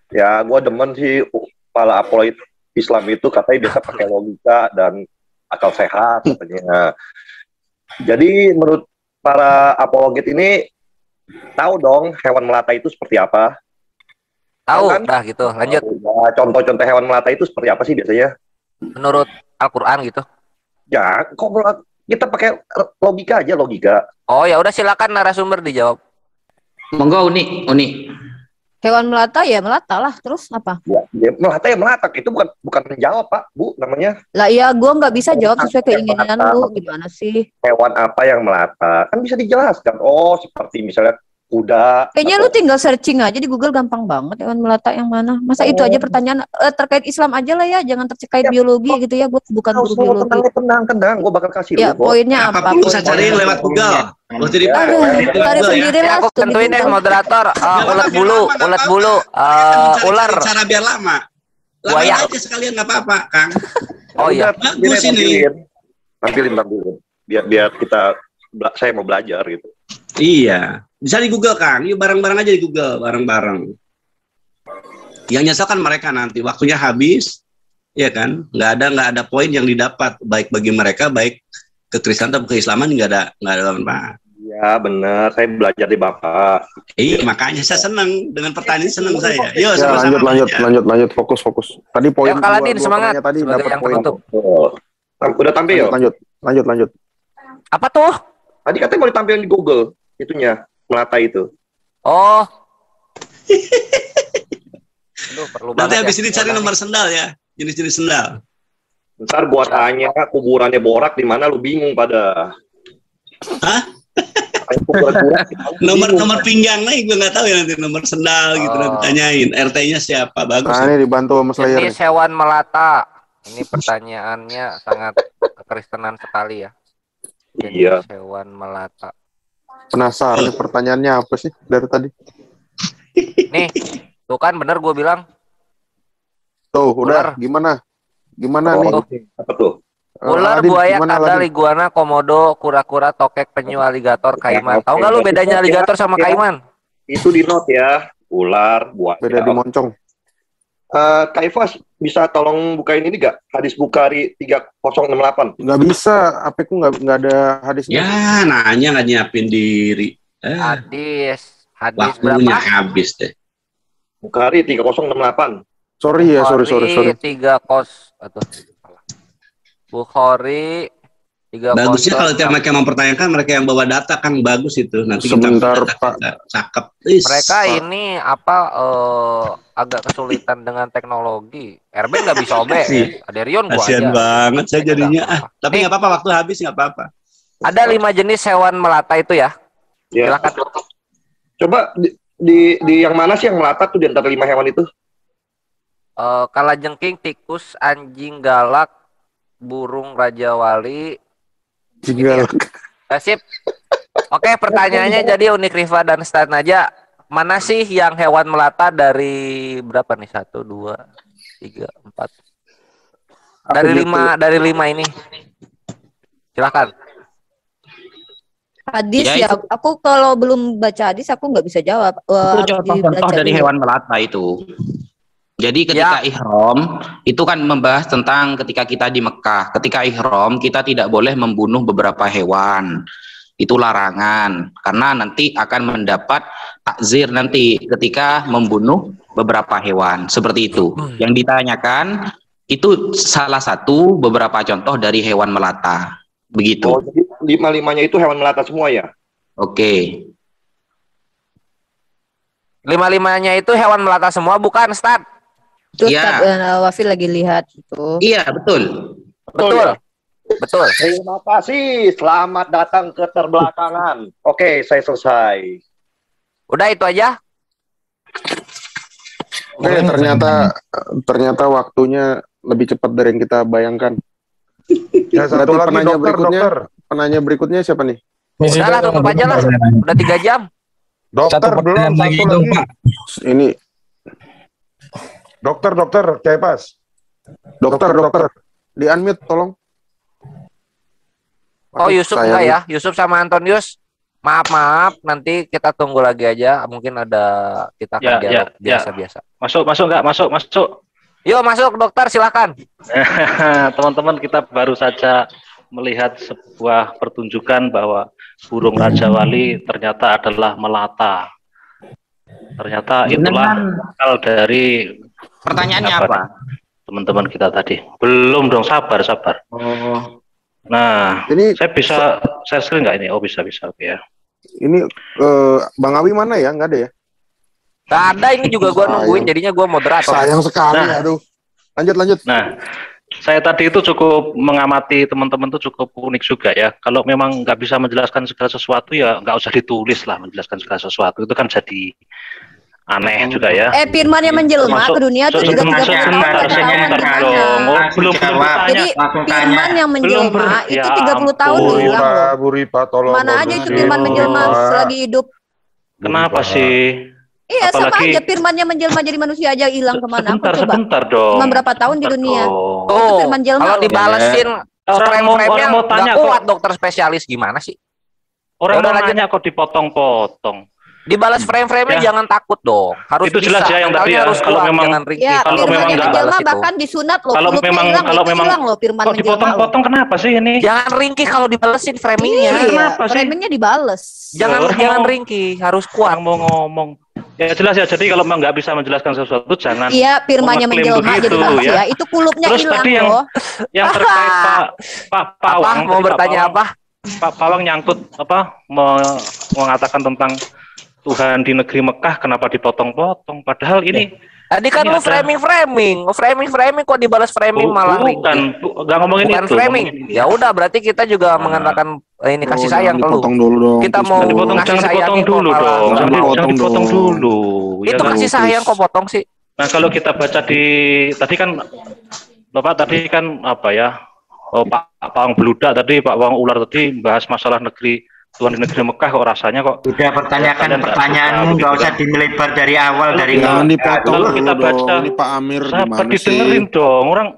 Ya, gue demen sih para apologet Islam itu katanya biasa pakai logika dan akal sehat katanya. Jadi menurut para apologet ini tahu dong hewan melata itu seperti apa? Tahu Tahu kan? dah gitu. Lanjut. Ya, contoh-contoh hewan melata itu seperti apa sih biasanya? Menurut Al-Qur'an gitu. Ya, kok kita pakai logika aja logika. Oh ya udah silakan narasumber dijawab. Monggo Uni, Uni. Hewan melata ya melata lah. Terus apa? Ya melata itu bukan menjawab Pak Bu namanya. Lah iya, gue nggak bisa jawab sesuai Yang keinginan melata. lu. Gimana sih? Hewan apa yang melata? Kan bisa dijelaskan. Oh, seperti misalnya kuda. Kayaknya lu tinggal searching aja di Google, gampang banget hewan melata yang mana. Masa itu aja pertanyaan terkait Islam aja lah ya, jangan terkait Ya, biologi gitu ya. Gue bukan guru biologi. Tenang. Gue bakal kasih Ya, lu. poinnya apa? Apapun bisa cari lewat Google. Terus jadi Aduh, cari sendiri Ya lah. aku tuh di tentuin deh Google. moderator. Ulat bulu, ular. Cara biar lama. Buaya. Lama aja sekalian nggak apa-apa, Kang. Oh iya. Bagus ini. Tampilin. Biar saya mau belajar gitu. Iya. Bisa di Google, Kang. Yuk bareng-bareng aja di Google, bareng-bareng. Yang nyesel kan mereka nanti waktunya habis, ya kan? Nggak ada poin yang didapat baik bagi mereka, baik kekristenan atau keislaman nggak ada manfaat. Ya benar, saya belajar di Bapak. Iya, makanya saya senang dengan pertanyaan ini, senang saya. Yuk Ya, sama-sama. lanjut, fokus. Tadi poin Yuk, Kaladin, dua semangat pertanyaan tadi sebagai dapat yang poin. penutup. Udah tampil? Lanjut. Apa tuh? Tadi katanya mau ditampilin di Google itunya melata itu. Oh. Aduh, perlu Nanti banget habis ya. ini cari nomor sendal ya, jenis-jenis sendal. Ntar gua tanya kuburannya Borak di mana lu bingung pada. Hah? Nomor pinggang nih gue nggak tahu ya, nanti nomor sendal gitu nanti tanyain RT-nya siapa, bagus. Nah, ini dibantu sama Slayer. Jenis hewan melata. Ini pertanyaannya sangat kekristenan sekali ya. Iya. Jenis hewan melata. Penasaran pertanyaannya apa sih dari tadi? Nih, tuh kan bener gue bilang. Tuh, udah. Ular. Gimana nih? Apa tuh? Ular, Adin, buaya, gimana kadal, lagi? iguana, komodo, kura-kura, tokek, penyu, aligator, kaiman. Tahu nggak lu bedanya aligator sama kaiman? Itu di note ya. Ular, buaya. Beda di moncong. Kak Ifas, bisa tolong bukain ini gak? Hadis Bukhari 3068. Nggak bisa, HP-ku nggak ada hadisnya. Ya, nanya nggak nyiapin diri. Hadis Waktunya berapa? habis deh. Bukhari 3068. Sorry. 30 atau Bukhari 30. Bagusnya kalau tiap mereka mempertanyakan, mereka yang bawa data kan bagus itu. Nanti Sebentar, kita Pak. cakep. Mereka ini agak kesulitan dengan teknologi. RB nggak bisa OBS. Ada Rion gua Kasian aja. banget saya Mereka jadinya. nggak apa-apa. Tapi nggak apa-apa, waktu habis nggak apa-apa. Ada 5 jenis hewan melata itu ya. Ya. Silakan. Coba di yang mana sih yang melata tuh di antara 5 hewan itu? Kalajengking, tikus, anjing galak, burung raja wali. Jinggal. Sip. Oke, pertanyaannya jadi Unik Riva dan Stan aja. Mana sih yang hewan melata dari berapa nih? 1, 2, 3, 4. Dari 5 ini. Silakan. Hadis Ya, ya, aku kalau belum baca hadis aku nggak bisa jawab. Itu contoh-contoh dari hewan melata itu. Jadi ketika ihram itu kan membahas tentang ketika kita di Mekah. Ketika ihram kita tidak boleh membunuh beberapa hewan. Itu larangan karena nanti akan mendapat takzir nanti ketika membunuh beberapa hewan. Seperti itu. Yang ditanyakan itu salah satu beberapa contoh dari hewan melata. Begitu. Oh, jadi 5-5-nya itu hewan melata semua ya? Oke. 5-5-nya itu hewan melata semua, bukan, Stan? Terus Iya. Wafil lagi lihat itu. Iya, betul. Betul. Terima kasih. Selamat datang ke terbelakangan. Oke, saya selesai. Udah itu aja. Oke, ternyata waktunya lebih cepat dari yang kita bayangkan. Ya, satu lagi Penanya berikutnya siapa nih? Udah lah, tutup aja lah. Udah 3 jam. Dokter belum, satu lagi. Ini Dokter, Cepas. dokter. Di unmute tolong. Oh, Yusuf enggak ya? Yusuf sama Antonius. Maaf, nanti kita tunggu lagi aja. Mungkin ada kita akan dialog biasa-biasa. Masuk nggak? Masuk. Yuk masuk dokter, silakan. Teman-teman, kita baru saja melihat sebuah pertunjukan bahwa burung Raja Wali ternyata adalah melata. Ternyata itulah asal dari Pertanyaannya apa? Teman-teman kita tadi. Belum dong, sabar. Oh. Nah, Ini saya bisa share screen nggak ini? Oh, bisa. Oke ya. ini Bang Awi mana ya? Nggak ada ya? Gak ada, ini juga gua nungguin, jadinya gua moderator. Sayang sekali, aduh. Lanjut. Nah, saya tadi itu cukup mengamati teman-teman itu cukup unik juga ya. Kalau memang nggak bisa menjelaskan segala sesuatu ya nggak usah ditulis lah, menjelaskan segala sesuatu itu kan jadi aneh juga ya. Firman yang menjelma ke dunia itu juga 30 tahun belum Jadi firman yang menjelma itu 30 tahun hilang loh. Bu Ripa, tolong. Mana aja itu firman menjelma selagi hidup. Kenapa sih? Iya, sama Apalagi- aja firman yang menjelma jadi manusia aja hilang kemana? Aku coba. Sebentar dong. Cuma berapa tahun di dunia? Itu Tuh, firman jelma kalau loh. dibalesin Orang mau frame-frame-nya tanya nggak kok. kuat dokter spesialis gimana sih? Orang Yaudah, mau lanjut. nanya kok dipotong-potong. Dibalas frame-frame-nya Ya. jangan takut dong. Harus Itu jelas bisa. ya yang Mentalnya tadi ya, harus kalau kuat, memang- jangan ringkih. Ya, Kalau firman memang yang nggak menjelma balas itu. bahkan disunat loh. Kalau Kulupnya memang hilang, kalau itu memang hilang loh firman kok menjelma loh. dipotong-potong kenapa sih ini? Jangan ringkih kalau dibalesin framingnya. Iya, Kenapa sih? framingnya dibales. Jangan Orang jangan mau- ringkih, harus kuat. Orang mau ngomong. Ya jelas ya. Jadi kalau memang nggak bisa menjelaskan sesuatu jangan. Iya, firmannya mengklaim menjelma begitu, jadi manusia. ya. Itu kulupnya Terus hilang tadi loh. yang terkait Pak Apa? Pawang. Mau tadi Pak bertanya Pawang- apa? Pak Pawang nyangkut mengatakan tentang Tuhan di negeri Mekah kenapa dipotong-potong? Padahal ini Tadi kan Ini lu ada- framing kok dibalas framing malah ringkih. nggak ngomongin Bukan itu. framing. ngomongin ini. Ya udah berarti kita juga mengatakan ini kasih sayang ke lu. Dipotong dulu dong. Kita please, mau dong. Dipotong, ngasih jangan sayangin dipotong kok dulu malah dong. nggak Jangan, mau. jangan dipotong dong. dulu. Ya Itu kan? kasih sayang kok potong sih. Nah kalau kita baca di tadi kan Bapak tadi kan apa ya? Oh, Pak Pawang Beludak tadi, Pak Pawang Ular tadi bahas masalah negeri Tuhan di negeri Mekah kok rasanya kok. Udah pertanyakan Kalian nggak pertanyaanmu, suka nggak usah begitu dimelebar dari awal dari Jangan dipotong Kalau dulu kita dong. baca- Ini Pak Amir Sabar gimana sih? didengerin dong. Orang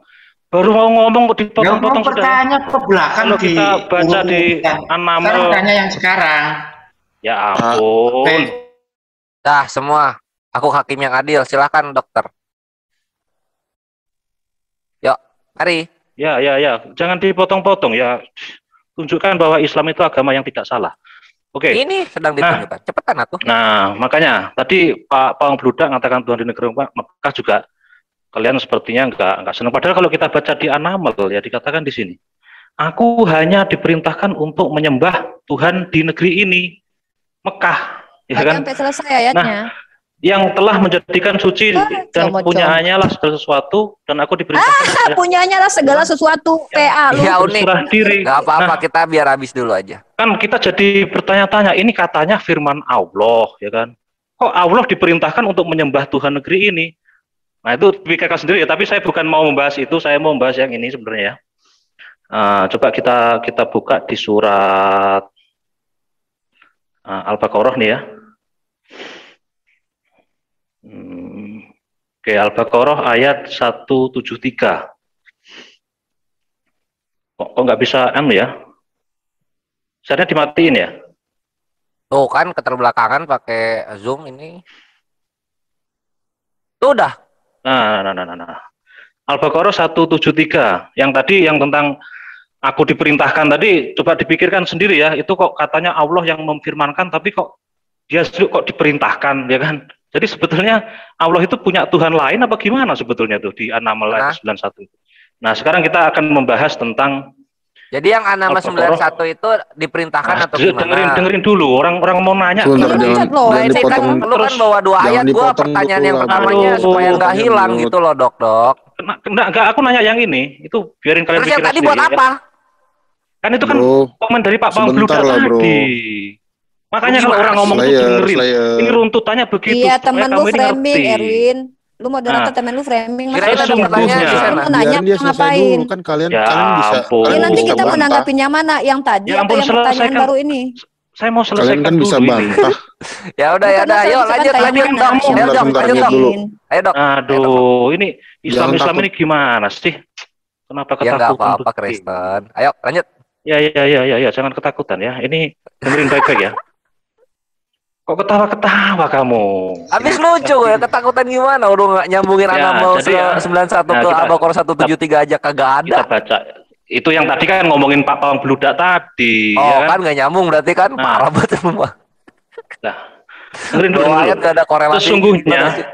baru mau ngomong kok Ya, dipotong-potong mau sudah. bertanya ke belakang Kalau kita baca di An-Naml. Sekarang tanya yang sekarang. Ya ampun. Oke. Dah semua. Aku hakim yang adil. Silakan dokter. Yuk, mari. Ya. Jangan dipotong-potong ya. Tunjukkan bahwa Islam itu agama yang tidak salah. Oke. Ini sedang ditunjukkan. Cepetan atuh. Nah, makanya tadi Pak Pawang Beludak mengatakan Tuhan di negeri Mekah juga kalian sepertinya nggak senang. Padahal kalau kita baca di An-Naml ya dikatakan di sini, aku hanya diperintahkan untuk menyembah Tuhan di negeri ini, Mekah, ya Baca kan? sampai selesai ayatnya. Yang telah menjadikan suci dan punyaannya lah segala sesuatu dan aku diperintahkan Punyanya lah segala sesuatu. PA lu. Ya unik. berserah diri. Gak apa-apa, Nah, kita biar habis dulu aja. kan kita jadi bertanya-tanya, ini katanya firman Allah, ya kan? Kok Allah diperintahkan untuk menyembah Tuhan negeri ini? Nah itu pikirkan sendiri ya, tapi saya bukan mau membahas itu, saya mau membahas yang ini sebenarnya ya. Coba kita buka di surat Al-Baqarah nih ya. Oke, Al-Baqarah ayat 173. Kok nggak bisa ya? Seharusnya dimatiin ya? Tuh kan keterbelakangan pakai Zoom ini. Tuh udah. Nah. Al-Baqarah 173. Yang tadi yang tentang aku diperintahkan tadi, coba dipikirkan sendiri ya. Itu kok katanya Allah yang memfirmankan, tapi kok dia kok diperintahkan, ya kan? Jadi sebetulnya Allah itu punya Tuhan lain apa gimana sebetulnya tuh di An-Naml ayat 91 itu. Nah, sekarang kita akan membahas tentang Jadi yang An-Naml 91 itu diperintahkan atau gimana? dengerin dulu. Orang mau nanya. Sebentar, kenapa? jangan, loh. Nah, ini kan dipotong. lu kan bawa dua Jangan ayat, gua dipotong pertanyaan dulu yang lah, pertamanya Bro. supaya nggak Potong hilang dulu. gitu loh dok. Enggak, aku nanya yang ini. Itu biarin kalian Terus yang pikirin tadi sendiri, buat ya. apa? Kan itu kan Bro, komen dari Pak Pawang sebentar Beludak lah, bro. tadi. Makanya kalau orang ngomong itu dengerin. Ini runtutannya begitu. Iya, supaya temen lu kamu ini framing, ngerti. Erwin. Lu moderator Nah. temen lu framing. Kirain ada Sesungguhnya. pertanyaan di sana. Lu nanya biarin dia mau selesai ngapain? dulu kan kalian Ya kalian bisa. ampun. Ini kalian nanti bisa kita bantah. menanggapi yang mana? Yang tadi Ya atau ampun, yang pertanyaan selesaikan. baru ini? Saya mau Kalian selesaikan kan bisa dulu ini. bantah. Ya udah Bukan yuk masalah lanjut bisa lanjut tanya dok. mana, Ayo yang dok, bentar, lanjut lihat dok. dulu. Ayo dok. Aduh, ini Islam Jangan takut. ini gimana sih? Kenapa Ya nggak ketakutan? apa-apa begini? Kristen. Ayo lanjut. Ya, jangan ketakutan ya. Ini dengerin baik-baik ya. Kok ketawa-ketawa kamu? Habis lucu ya, ketakutan gimana? Udah nggak nyambungin Ya, An-Naml jadi, 91 nah, ke kita- Al-Baqarah 173 aja kagak ada. Kita baca. Itu yang tadi kan ngomongin Pak Pawang Beludak tadi. Oh ya kan nggak nyambung berarti kan Nah. parah banget semua. Nah, dengerin dulu. Dua ayat nggak ada korelasi. Sesungguhnya, Gimana sih?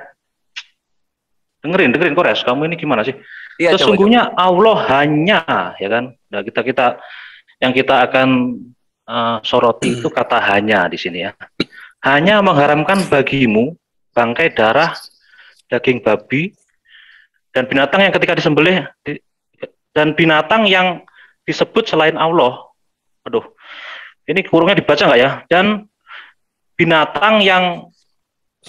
dengerin Kores, kamu ini gimana sih? Iya, Sesungguhnya Allah hanya, ya kan? Nah, kita yang kita akan soroti itu kata hanya di sini ya. Hanya mengharamkan bagimu bangkai darah daging babi dan binatang yang ketika disembelih dan binatang yang disebut selain Allah. Aduh, ini kurungnya dibaca nggak ya? Dan binatang yang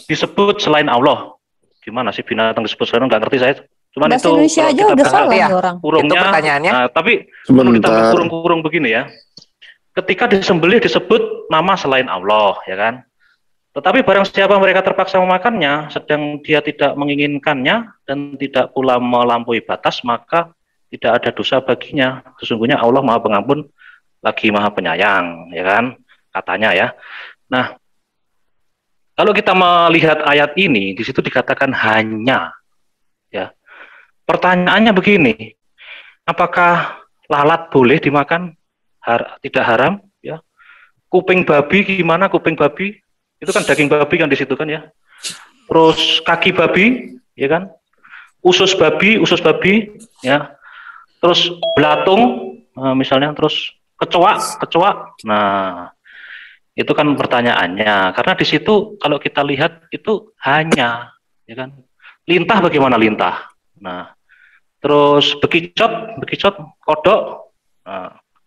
disebut selain Allah. Gimana sih binatang disebut selain Allah? Nggak ngerti saya. Cuman Bahasa itu Indonesia kalau aja kita udah baca salah ya. nih orang. kurungnya, Itu pertanyaannya. tapi perlu ditambah Sebentar. kurung-kurung begini ya. Ketika disembelih disebut nama selain Allah, ya kan? Tetapi barang siapa mereka terpaksa memakannya, sedang dia tidak menginginkannya dan tidak pula melampaui batas, maka tidak ada dosa baginya. Sesungguhnya Allah Maha Pengampun lagi Maha Penyayang, ya kan? Katanya ya. Nah, kalau kita melihat ayat ini, di situ dikatakan hanya, ya. Pertanyaannya begini, apakah lalat boleh dimakan? Tidak haram, ya. Kuping babi gimana? Kuping babi itu kan daging babi kan di situ kan ya. Terus kaki babi, ya kan? Usus babi, ya. Terus belatung, misalnya, terus kecoa. Nah, itu kan pertanyaannya. Karena di situ kalau kita lihat itu hanya, ya kan? Lintah bagaimana lintah? Nah, terus bekicot, kodok,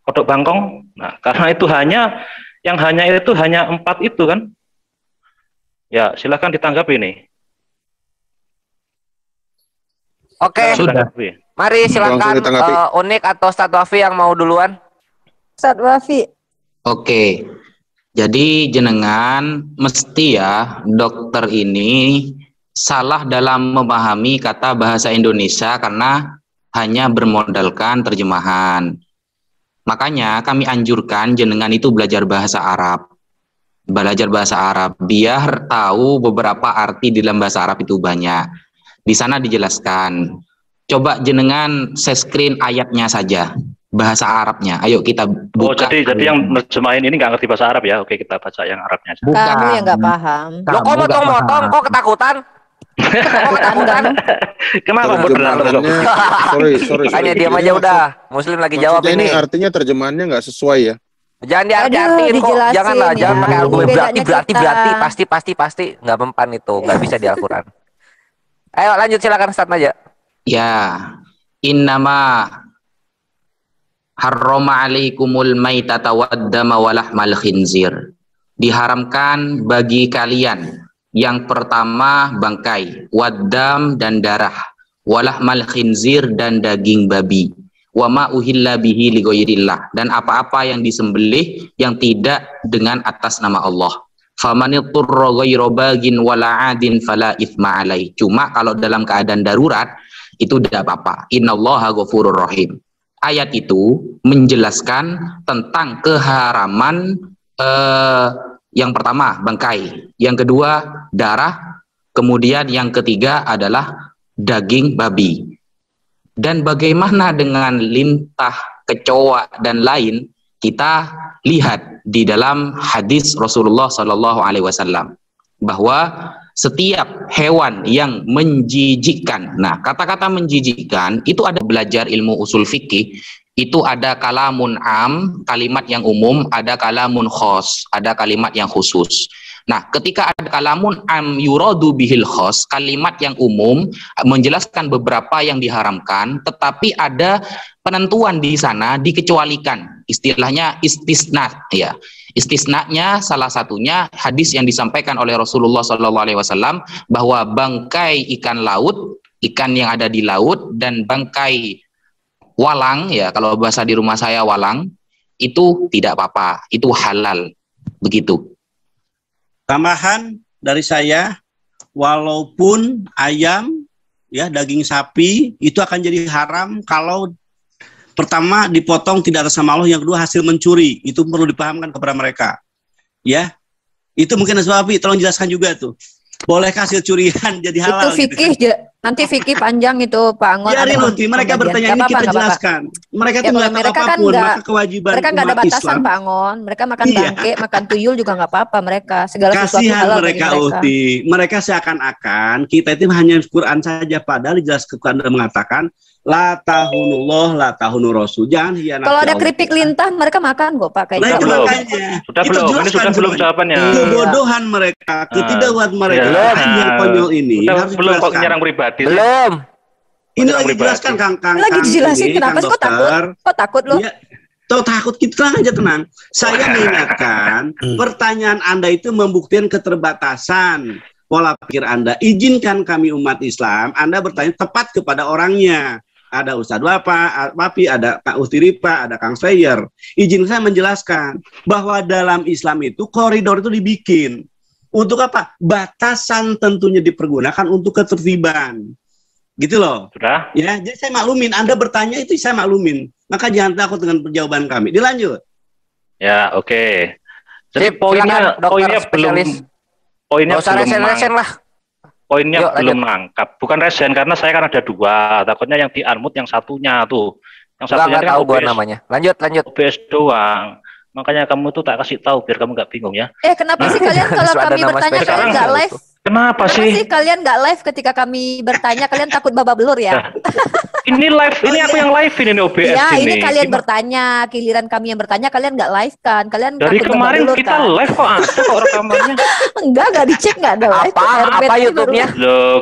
kodok bangkong. Nah, karena itu hanya, yang hanya itu hanya 4 itu kan. Ya, silakan ditanggapi nih. Oke, Sudah. mari silakan Langsung ditanggapi. Unik atau Ustadz Wafi yang mau duluan. Ustadz Wafi. Oke, jadi jenengan mesti ya dokter ini salah dalam memahami kata bahasa Indonesia karena hanya bermodalkan terjemahan. Makanya kami anjurkan jenengan itu belajar bahasa Arab. Belajar bahasa Arab biar tahu beberapa arti di dalam bahasa Arab itu banyak. Di sana dijelaskan. Coba jenengan screen ayatnya saja. Bahasa Arabnya. Ayo kita Oh, buka. jadi yang nerjemahin ini nggak ngerti bahasa Arab ya? Oke, kita baca yang Arabnya aja. Bukan. Kamu yang nggak paham. Lo kok motong-motong? Kok ketakutan? Kok ketakutan? Kenapa berlalu? Terjemahannya, sorry. Makanya diam aja udah. Muslim lagi jawab Maksudnya ini. ini artinya terjemahannya nggak sesuai ya. Jangan Aduh, diarti-artiin kok. dijelasin Janganlah, jangan ya. pakai argumen Bedanya berarti kita. pasti nggak mempan itu, nggak bisa di Al-Qur'an. Ayo lanjut silakan Ustadz aja. Ya, innama harrama alaikumul maitata waddama walahmal khinzir. Diharamkan bagi kalian yang pertama bangkai, waddam dan darah, walahmal khinzir dan daging babi. Wa ma uhilla bihi li ghairillah, dan apa-apa yang disembelih yang tidak dengan atas nama Allah. Famanitturra ghairu bagin wala adin fala itsma alai. Cuma kalau dalam keadaan darurat itu tidak apa-apa. Innallaha ghafurur rahim. Ayat itu menjelaskan tentang keharaman yang pertama bangkai, yang kedua darah, kemudian yang ketiga adalah daging babi. Dan bagaimana dengan lintah, kecoa dan lain, kita lihat di dalam hadis Rasulullah SAW bahwa setiap hewan yang menjijikkan, nah kata-kata menjijikkan itu ada belajar ilmu usul fikih, itu ada kalamun am, kalimat yang umum, ada kalamun khos, ada kalimat yang khusus. Nah, ketika ada kalamun am yuradu bihil khos, kalimat yang umum menjelaskan beberapa yang diharamkan, tetapi ada penentuan di sana dikecualikan. Istilahnya istisna ya. Istisnanya salah satunya hadis yang disampaikan oleh Rasulullah SAW bahwa bangkai ikan laut, ikan yang ada di laut, dan bangkai walang ya, kalau bahasa di rumah saya walang, itu tidak apa-apa, itu halal. Begitu. Tambahan dari saya, walaupun ayam, ya daging sapi itu akan jadi haram kalau pertama dipotong tidak atas nama Allah, yang kedua hasil mencuri, itu perlu dipahamkan kepada mereka. Ya, Itu mungkin Aswabi, tolong jelaskan juga tuh. Bolehkah hasil curian jadi halal? Itu fikih, nanti fikih panjang itu Pak Angon. Biarin nanti mereka bertanya ini kita jelaskan. Mereka tuh nggak tahu apapun, maka kewajiban mereka nggak ada umat batasan Islam. Pak Angon. Mereka makan bangke, makan tuyul juga nggak apa-apa mereka. Segala sesuatu Kasihan halal mereka, bagi Uhti. Mereka seakan-akan kita itu hanya Quran saja, padahal dijelaskan Quran mengatakan la tahunullah, la tahunu rasul. Jangan hianati. Kalau ada Allah. keripik lintah mereka makan kok Pak kayak Nah, itu gitu. makanya. Sudah Itu belum? Ini jelaskan sudah belum semuanya. jawabannya. Kebodohan mereka, ketidakwahan mereka, yang konyol ini Udah, harus belum kok dijelaskan. nyerang pribadi. Belum. Ini Menyerang lagi pribadi. dijelaskan Kang Lagi dijelasin ini, kenapa Kang sih kok takut? dokter. Kok takut lo? Iya, Tuh takut kita tenang aja tenang. Saya mengingatkan pertanyaan Anda itu membuktikan keterbatasan pola pikir Anda. Izinkan kami umat Islam Anda bertanya tepat kepada orangnya. Ada Ustadz Wapi, ada Kak Ustiripa, ada Kang Sayer. Izin saya menjelaskan bahwa dalam Islam itu koridor itu dibikin. Untuk apa? Batasan tentunya dipergunakan untuk ketertiban. Gitu loh. Sudah? Ya, jadi saya maklumin. Anda bertanya itu saya maklumin. Maka jangan takut dengan jawaban kami. Dilanjut. Ya, oke. Jadi Sip, poinnya silakan, dokter belum spesialis. poinnya Nggak usah belum resen-resen lah. poinnya Yuk, belum nangkap. Bukan resen karena saya kan ada dua. Takutnya yang di unmute yang satunya tuh. Yang Enggak satunya kan tahu gua OBS, namanya. Lanjut. OBS doang. Makanya kamu tuh tak kasih tahu biar kamu nggak bingung ya. Kenapa sih kalian kalau Ada kami nama bertanya spesial kalian nggak itu. live? Kenapa Kenapa sih? sih kalian nggak live ketika kami bertanya? Kalian takut babak belur ya? Ini live, ini aku yang live ini OBS Ya, ini. ini kalian Gimana? bertanya, giliran kami yang bertanya, kalian nggak live kan? Kalian Dari takut babak kemarin belur kita kan? live kok ada kok rekamannya. Nggak dicek, nggak ada live. Apa RBT YouTube-nya? Loh,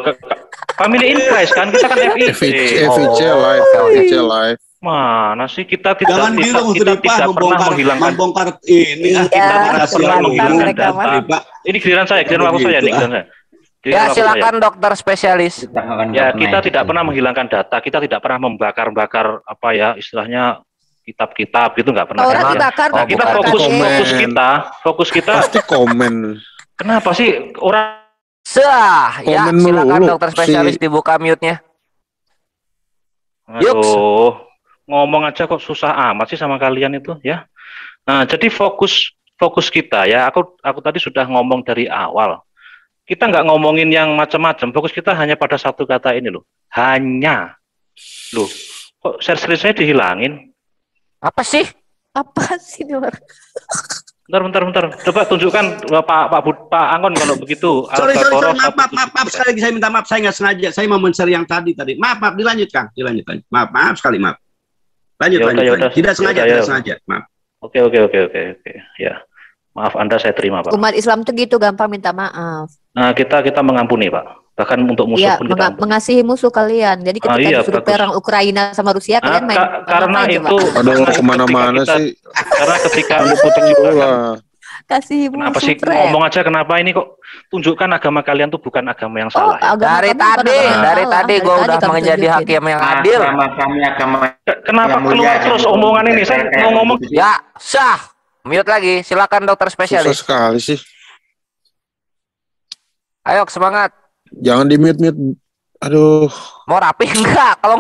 Family in Christ kan kita kan FIC. FIC live, FIC live. Mana sih kita Jangan tidak bilang kita Ustiripa tidak pernah menghilangkan membongkar ini. Iya, kita tidak pernah curhatan menghilangkan mereka, data. Mas. Ini giliran saya, giliran waktu saya nih, giliran saya. Giliran Ya, waktu silakan dokter spesialis. Ya, kita tidak pernah menghilangkan data, kita tidak pernah membakar-bakar apa ya istilahnya kitab-kitab gitu nggak pernah. Orang Emang? dibakar, Oh, Kita bukan. fokus kita. Pasti komen. Kenapa sih orang Sah, ya Komen silakan melulu dokter spesialis si- dibuka mute-nya. Yuk. Aduh, ngomong aja kok susah amat sih sama kalian itu ya. Nah, jadi fokus kita ya. Aku tadi sudah ngomong dari awal. Kita nggak ngomongin yang macam-macam. Fokus kita hanya pada satu kata ini loh. Hanya. Loh, kok share saya dihilangin? Apa sih? Apa sih ini orang? Bentar. Coba tunjukkan Pak Angon kalau begitu. Sorry, Al-Baqarah maaf sekali lagi saya minta maaf, saya nggak sengaja, saya mau men-share yang tadi. Maaf, dilanjut Kang, dilanjut. Maaf sekali, maaf. Lanjut. Yaudah. Tidak sengaja, Yaudah. tidak sengaja, maaf. Oke. Ya. Maaf Anda saya terima, Pak. Umat Islam tuh gitu gampang minta maaf. Nah, kita mengampuni, Pak. Bahkan untuk musuh Iya, pun kita ampuni. mengasihi musuh kalian. Jadi ketika iya, disuruh bagus. perang Ukraina sama Rusia, kalian main karena ngapain itu coba? Aduh, kemana-mana ketika sih. Karena ketika Lah. Kasih kenapa musuh sih ngomong aja kenapa ini kok tunjukkan agama kalian tuh bukan agama yang salah. Ya? Dari tadi gue udah kami menjadi tunjukin. hakim yang adil. Agama kami agama Kenapa yang mulia, keluar terus yang omongan ini? Saya mau ngomong Ya, sah. Mute lagi. Silakan dokter Susah spesialis. sekali sih. Ayo semangat. Jangan di mute. Aduh, Mau rapi enggak? Kalau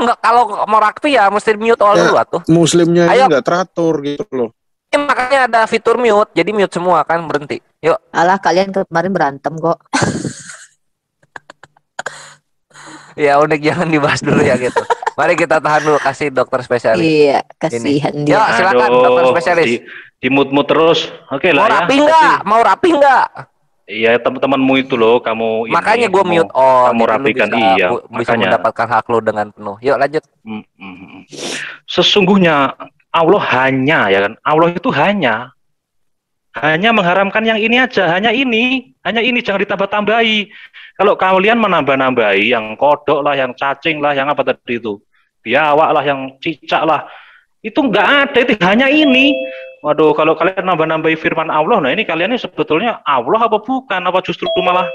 mau rapi ya mesti mute all Ya. dulu atuh. muslimnya ini Ayo. nggak teratur gitu loh. Ini makanya ada fitur mute. Jadi mute semua kan berhenti. Yuk. Alah, kalian kemarin berantem kok. Ya unik jangan dibahas dulu ya gitu. Mari kita tahan dulu kasih dokter spesialis. Iya, kasihan Yuk dia. silakan dokter spesialis. di mood terus. Oke Mau lah ya. rapi enggak? Mau rapi enggak? Iya teman-temanmu itu loh kamu. ini, Makanya gue kamu- mute on. Kamu jadi lu rapikan bisa, iya. bisa Makanya. mendapatkan hak lu dengan penuh. Yuk lanjut. Sesungguhnya Allah hanya ya kan. Allah itu hanya mengharamkan yang ini aja, hanya ini jangan ditambah-tambahi. Kalau kalian menambah-nambahi yang kodok lah, yang cacing lah, yang apa tadi itu, biawak lah, yang cicak lah, itu nggak ada, itu hanya ini. Waduh, kalau kalian nambah-nambahi firman Allah, nah ini kalian ini sebetulnya Allah apa bukan? Apa justru malah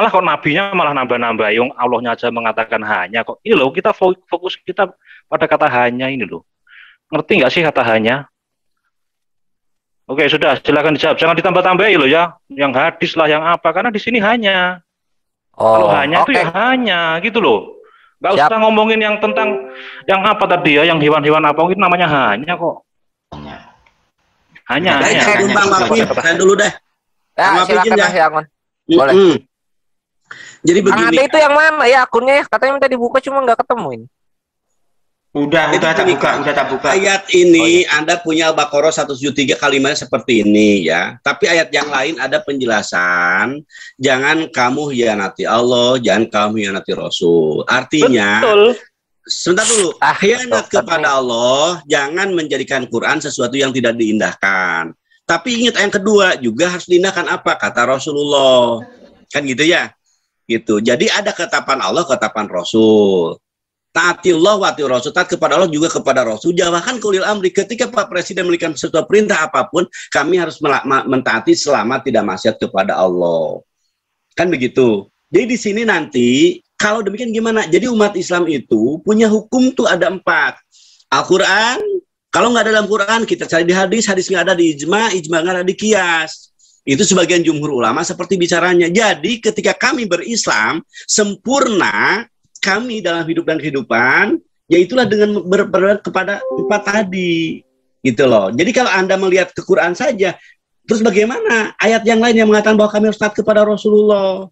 kok nabinya malah nambah-nambahi, yang Allahnya aja mengatakan hanya kok. Ini loh, kita fokus kita pada kata hanya ini loh. Ngerti nggak sih kata hanya? Oke, sudah, silakan dijawab. Jangan ditambah-tambahi loh ya. Yang hadis lah, yang apa. Karena di sini hanya. Kalau hanya itu ya hanya, gitu loh. Nggak Siap. usah ngomongin yang tentang, yang apa tadi ya, yang hewan-hewan apa, itu namanya hanya kok. Hanya. Baik, saya undang Wapi, saya dulu deh. Ya, Sama izin silakan ya. ya, Angon. Boleh. Jadi Kang begini. Ade itu yang mana ya akunnya? Katanya minta dibuka cuma nggak ketemu ini. Udah tak buka, udah tak buka. Ayat ini Anda punya Al-Baqarah 173 kalimatnya seperti ini ya. Tapi ayat yang lain ada penjelasan, jangan kamu hianati Allah, jangan kamu hianati Rasul. Artinya, sebentar dulu, khianat kepada Allah, jangan menjadikan Quran sesuatu yang tidak diindahkan. Tapi ingat yang kedua juga harus diindahkan apa? Kata Rasulullah. Kan gitu ya? Gitu. Jadi ada ketetapan Allah, ketetapan Rasul. Ta'atillah wa atiur Rasul, taat kepada Allah juga kepada Rasul. Jawabkan kulil amri, ketika Pak Presiden memberikan sesuatu perintah apapun, kami harus mentaati selama tidak maksiat kepada Allah. Kan begitu. Jadi di sini nanti kalau demikian gimana? Jadi umat Islam itu punya hukum tuh ada 4. Al-Quran, kalau nggak ada dalam Quran kita cari di hadis, hadis nggak ada di ijma, ijma nggak ada di qiyas. Itu sebagian jumhur ulama seperti bicaranya. Jadi ketika kami berislam sempurna, kami dalam hidup dan kehidupan, yaitulah dengan berperan kepada 4 tadi, gitu loh. Jadi kalau Anda melihat ke Quran saja, terus bagaimana ayat yang lain yang mengatakan bahwa kami harus taat kepada Rasulullah,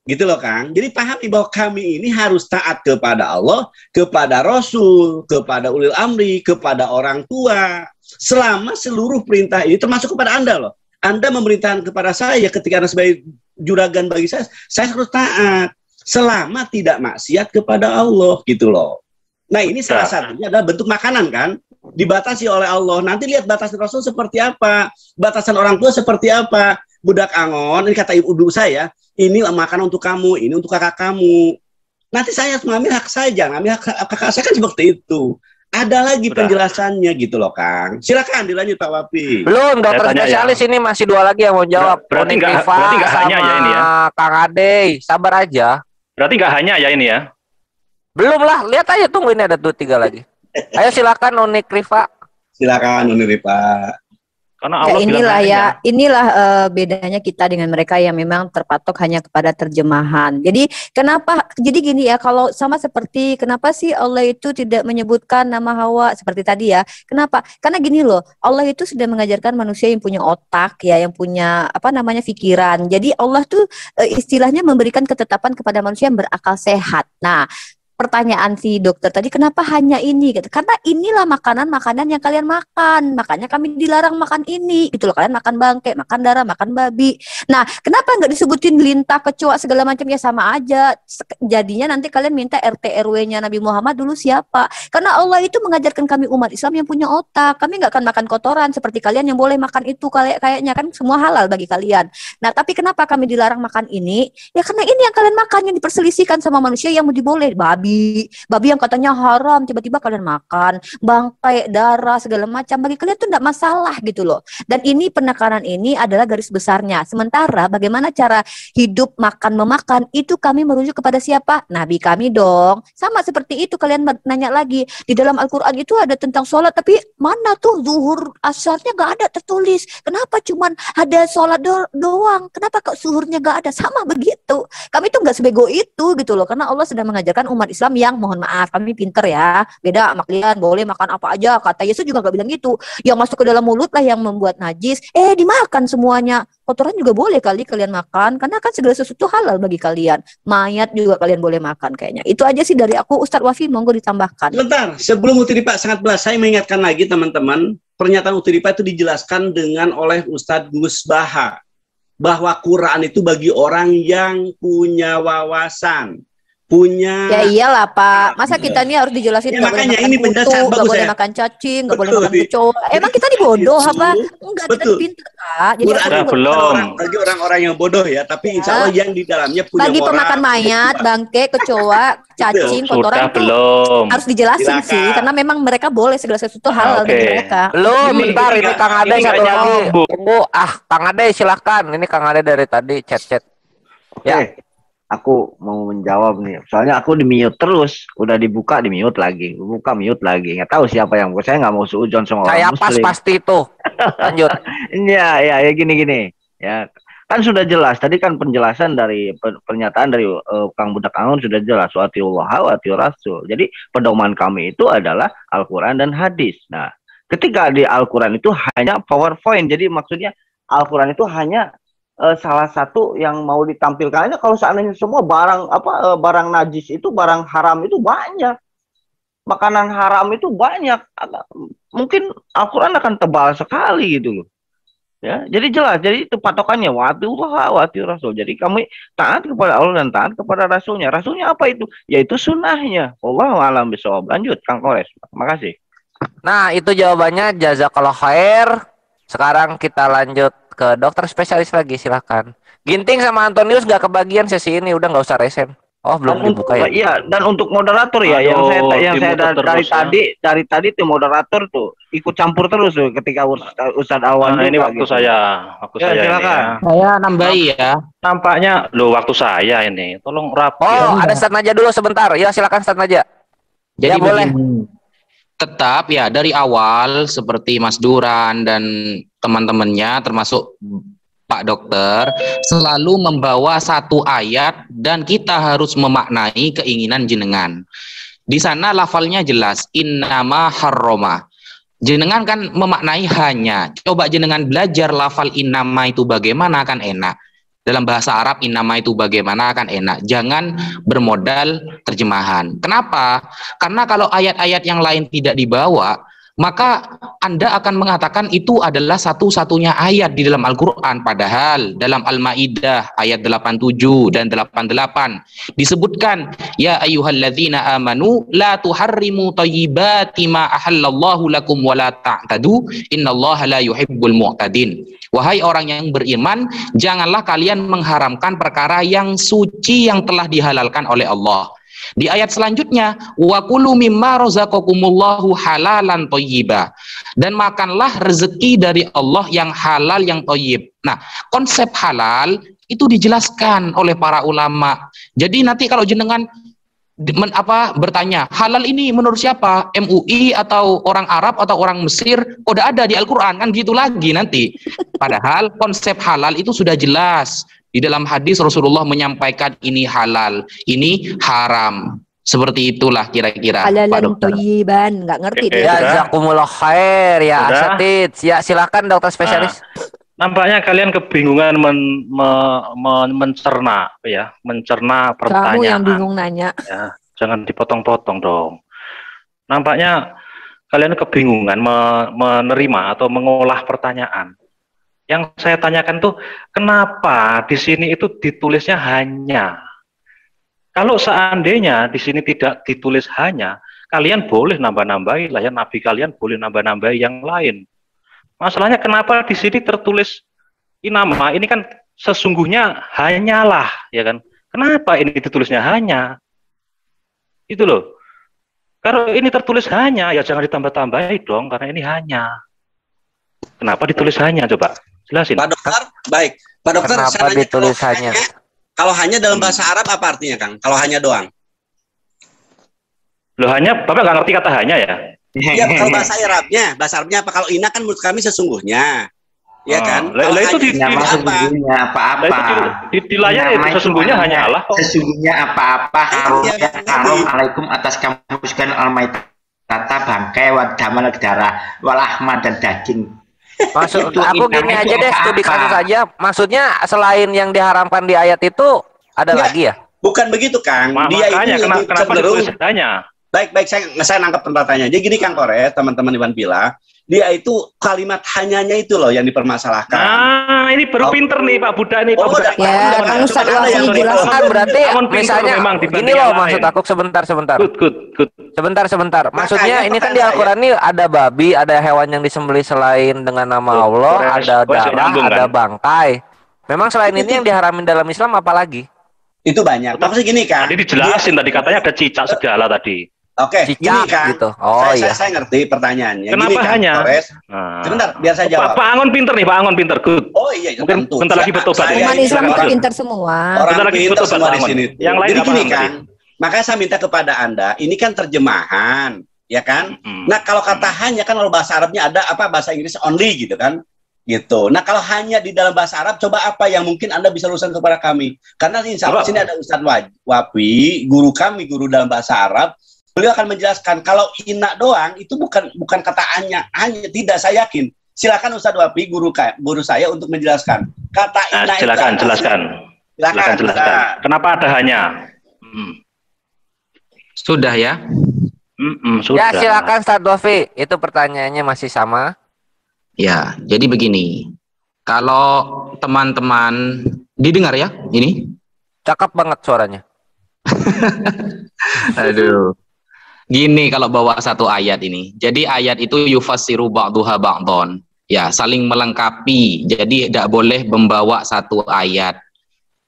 gitu loh Kang. Jadi pahami bahwa kami ini harus taat kepada Allah, kepada Rasul, kepada ulil amri, kepada orang tua, selama seluruh perintah ini termasuk kepada Anda loh. Anda memerintahkan kepada saya ketika Anda sebagai juragan bagi saya harus taat. Selama tidak maksiat kepada Allah, gitu loh. Nah ini salah satunya adalah bentuk makanan kan, dibatasi oleh Allah. Nanti lihat batasan Rasul seperti apa, batasan orang tua seperti apa. Budak Angon, ini kata ibu saya, ini makanan untuk kamu, ini untuk kakak kamu. Nanti saya harus mengambil hak saya, jangan ambil hak kakak saya, kan seperti itu. Ada lagi penjelasannya gitu loh Kang. Silakan dilanjut Pak Wapi. Belum, dokter spesialis ini masih 2 lagi yang mau jawab. Berarti Unik nggak Rifa hanya ya ini ya. Kang Ade, sabar aja. Berarti nggak hanya ya ini ya? Belum lah, lihat aja tunggu ini ada 3 lagi. Ayo silakan Unik Rifa. Silakan Unik Rifa. Karena Allah inilah bedanya kita dengan mereka yang memang terpatok hanya kepada terjemahan. Jadi jadi gini ya, kalau sama seperti kenapa sih Allah itu tidak menyebutkan nama Hawa seperti tadi ya? Kenapa? Karena gini loh, Allah itu sudah mengajarkan manusia yang punya otak ya, yang punya pikiran. Jadi Allah tuh istilahnya memberikan ketetapan kepada manusia yang berakal sehat. Nah, pertanyaan si dokter tadi, kenapa hanya ini gitu? Karena inilah makanan-makanan yang kalian makan, makanya kami dilarang makan ini gitu loh. Kalian makan bangke, makan darah, makan babi. Nah, kenapa nggak disebutin lintah, kecoa segala macam? Ya sama aja. Jadinya nanti kalian minta RT RW-nya Nabi Muhammad dulu siapa? Karena Allah itu mengajarkan kami umat Islam yang punya otak. Kami nggak akan makan kotoran seperti kalian yang boleh makan itu, kayaknya kan semua halal bagi kalian. Nah, tapi kenapa kami dilarang makan ini? Ya karena ini yang kalian makan, yang diperselisihkan sama manusia yang diboleh. Babi yang katanya haram, tiba-tiba kalian makan, bangkai, darah, segala macam, bagi kalian tuh enggak masalah gitu loh. Dan ini penekanan ini adalah garis besarnya. Sementara bagaimana cara hidup, makan, memakan, itu kami merujuk kepada siapa? Nabi kami dong. Sama seperti itu, kalian nanya lagi, di dalam Al-Quran itu ada tentang sholat, tapi mana tuh zuhur, asyarnya gak ada tertulis. Kenapa cuman ada sholat doang? Kenapa kok zuhurnya gak ada? Sama begitu. Kami tuh gak sebego itu gitu loh, karena Allah sedang mengajarkan umat Islam yang mohon maaf kami pinter ya, beda sama kalian, boleh makan apa aja. Kata Yesus juga gak bilang gitu, yang masuk ke dalam mulut lah yang membuat najis, dimakan semuanya. Kotoran juga boleh kali kalian makan, karena kan segala sesuatu halal bagi kalian. Mayat juga kalian boleh makan kayaknya. Itu aja sih dari aku. Ustadz Wafi monggo ditambahkan. Sebentar, sebelum Utiripa sangat belas, saya mengingatkan lagi teman-teman, pernyataan Utiripa itu dijelaskan oleh Ustadz Gus Baha, bahwa Quran itu bagi orang yang punya wawasan, punya. Ya iyalah Pak, masa kita ini harus dijelasin nggak boleh makan kutu, nggak boleh makan cacing, nggak boleh makan kecoa. Emang kita ini bodoh apa? Enggak, kita pintar Pak. Jadi belum. Bagi orang-orang yang bodoh ya, tapi insya Allah yang di dalamnya punya bagi pemakan mayat, bangke, kecoa, cacing, kotoran itu harus dijelasin sih, karena memang mereka boleh segala sesuatu halal bagi mereka. Belum, bentar ini Kang Ade satu lagi. Tunggu, Kang Ade silahkan. Ini Kang Ade dari tadi chat-chat. Ya. Aku mau menjawab nih, soalnya aku di-mute terus, udah dibuka di-mute lagi, buka mute lagi, nggak tahu siapa yang buka, saya nggak mau suujon sama orang muslim. Saya pasti itu. Lanjut. ya gini, ya kan sudah jelas, tadi kan penjelasan dari pernyataan dari Kang Budak Angon sudah jelas, wa atiullah wa atiur rasul. Jadi pedoman kami itu adalah Al-Quran dan hadis. Nah, ketika di Al-Quran itu hanya PowerPoint, jadi maksudnya Al-Quran itu hanya salah satu yang mau ditampilkannya kalau seandainya semua barang najis itu, barang haram itu banyak. Makanan haram itu banyak. Mungkin Al-Qur'an akan tebal sekali gitu loh. Ya, jadi jelas, jadi itu patokannya watiullah wa Rasul. Jadi kami taat kepada Allah dan taat kepada Rasulnya. Rasulnya apa itu? Yaitu sunnahnya. Wallahu a'lam bishawab. Lanjut Kang Kores. Makasih. Nah, itu jawabannya, jazakallah khair. Sekarang kita lanjut ke dokter spesialis lagi, silakan. Ginting sama Antonius gak kebagian sesi ini, udah nggak usah resen. Oh, belum dibuka ya? Iya, dan untuk moderator ya, yang saya dari tadi tuh moderator tuh ikut campur terus tuh ketika Ustadz Awan. Nah, ini waktu gitu. Saya silakan. ini ya. Saya nambahi ya. Nampaknya waktu saya ini. Tolong rapi. Oh, ada Ustadz Naja dulu sebentar. Ya, silakan Ustadz Naja. Jadi ya, boleh. Tetap ya dari awal seperti Mas Duran dan teman-temannya termasuk Pak Dokter selalu membawa satu ayat dan kita harus memaknai keinginan jenengan. Di sana lafalnya jelas, innama harroma. Jenengan kan memaknai hanya. Coba jenengan belajar lafal innama itu bagaimana kan enak. Dalam bahasa Arab innama itu bagaimana kan enak. Jangan bermodal terjemahan. Kenapa? Karena kalau ayat-ayat yang lain tidak dibawa, maka Anda akan mengatakan itu adalah satu-satunya ayat di dalam Al-Quran. Padahal dalam Al-Ma'idah ayat 87 dan 88 disebutkan, ya ayyuhalladzina amanu la tuharrimu thayyibati ma ahallallahu lakum wa la ta'tadu innallaha la yuhibbul mu'tadin. Wahai orang yang beriman, janganlah kalian mengharamkan perkara yang suci yang telah dihalalkan oleh Allah. Di ayat selanjutnya, wa kulu mimma razaqakumullahu halalan thayyiba, dan makanlah rezeki dari Allah yang halal yang thayyib. Nah, konsep halal itu dijelaskan oleh para ulama. Jadi nanti kalau jenengan bertanya, halal ini menurut siapa? MUI atau orang Arab atau orang Mesir? Udah ada di Al-Qur'an, kan gitu lagi nanti. Padahal konsep halal itu sudah jelas. Di dalam hadis Rasulullah menyampaikan ini halal, ini haram. Seperti itulah kira-kira. Halalan thayyiban, nggak ngerti deh. Jazakumullah khair ya Asatid. Ya, silakan dokter spesialis. Nampaknya kalian kebingungan mencerna pertanyaan. Kamu yang bingung nanya. Ya, jangan dipotong-potong dong. Nampaknya kalian kebingungan menerima atau mengolah pertanyaan. Yang saya tanyakan tuh, kenapa di sini itu ditulisnya hanya? Kalau seandainya di sini tidak ditulis hanya, kalian boleh nambah-nambahi lah ya, nabi kalian boleh nambah-nambahi yang lain. Masalahnya kenapa di sini tertulis inama? Ini kan sesungguhnya hanyalah, ya kan? Kenapa ini ditulisnya hanya? Itu loh. Kalau ini tertulis hanya, ya jangan ditambah-tambahi dong, karena ini hanya. Kenapa ditulis hanya, coba? Jelasin. Pak Dokter, baik. Pak Dokter, kenapa ditulis hanya? Kalau hanya dalam bahasa Arab apa artinya, Kang? Kalau hanya doang? Loh, hanya, Bapak nggak ngerti kata hanya ya? Iya, kalau bahasa Arabnya apa? Kalau ina kan menurut kami sesungguhnya. Ya kan? Lah itu sesungguhnya apa-apa. Di layar itu sesungguhnya hanya Allah. Sesungguhnya apa-apa haram alaikum atas kamu sekalian al-maitata bangkai wa damal darah wal ahmad dan daging. Maksud aku gini aja deh, studi kasus saja. Maksudnya selain yang diharamkan di ayat itu ada lagi ya? Bukan begitu, Kang. Dia itu kenapa ditulis hanya? Baik, saya nangkap pertanyaannya. Jadi gini, Kang Kores, teman-teman Iwan Bila, dia itu kalimat hanyanya itu loh yang dipermasalahkan. Nah, ini baru pinter nih Pak Buddha nih, Pak Buddha. Ya, Kang Ustadz yang dijelaskan berarti misalnya gini loh, maksud aku sebentar. Good. Sebentar. Maksudnya ini kan di Al-Qur'an nih ada babi, ada hewan yang disembelih selain dengan nama Allah, ada darah, ada bangkai. Memang selain ini yang diharamin dalam Islam apa lagi? Itu banyak. Maksudnya gini, Kang. Tadi dijelasin tadi katanya ada cicak segala tadi. Oke, gini Kang. Gitu. Oh iya. Saya ngerti pertanyaannya. Kenapa gini, hanya? Sebentar, biar saya jawab. Pak Angon pinter nih, Pak Angon pinter. Good. Oh iya, mungkin tentu. Bentar lagi bertobat. Umat Islam itu pinter semua. Orang pinter semua di sini. Yang lain jadi gini, Kang. Makanya saya minta kepada Anda, ini kan terjemahan, ya kan? Nah, kalau kata hanya kan kalau bahasa Arabnya ada apa bahasa Inggris only gitu kan? Gitu. Nah, kalau hanya di dalam bahasa Arab, coba apa yang mungkin Anda bisa luruskan kepada kami? Karena insya Allah sini ada Ustadz Wapi, guru kami, guru dalam bahasa Arab. Beliau akan menjelaskan kalau ina doang itu bukan kata hanya tidak, saya yakin. Silakan Ustadz Wapi, guru saya untuk menjelaskan. Kata inna itu silakan, apa sih? jelaskan. Jelaskan. Kenapa ada hanya? Sudah ya? Sudah. Ya silakan Ustaz Dovi. Itu pertanyaannya masih sama. Ya, jadi begini. Kalau teman-teman didengar ya ini? Cakep banget suaranya. Aduh. Gini kalau bawa satu ayat ini. Jadi ayat itu yufassiru ba'duha ba'don. Ya, saling melengkapi. Jadi tidak boleh membawa satu ayat.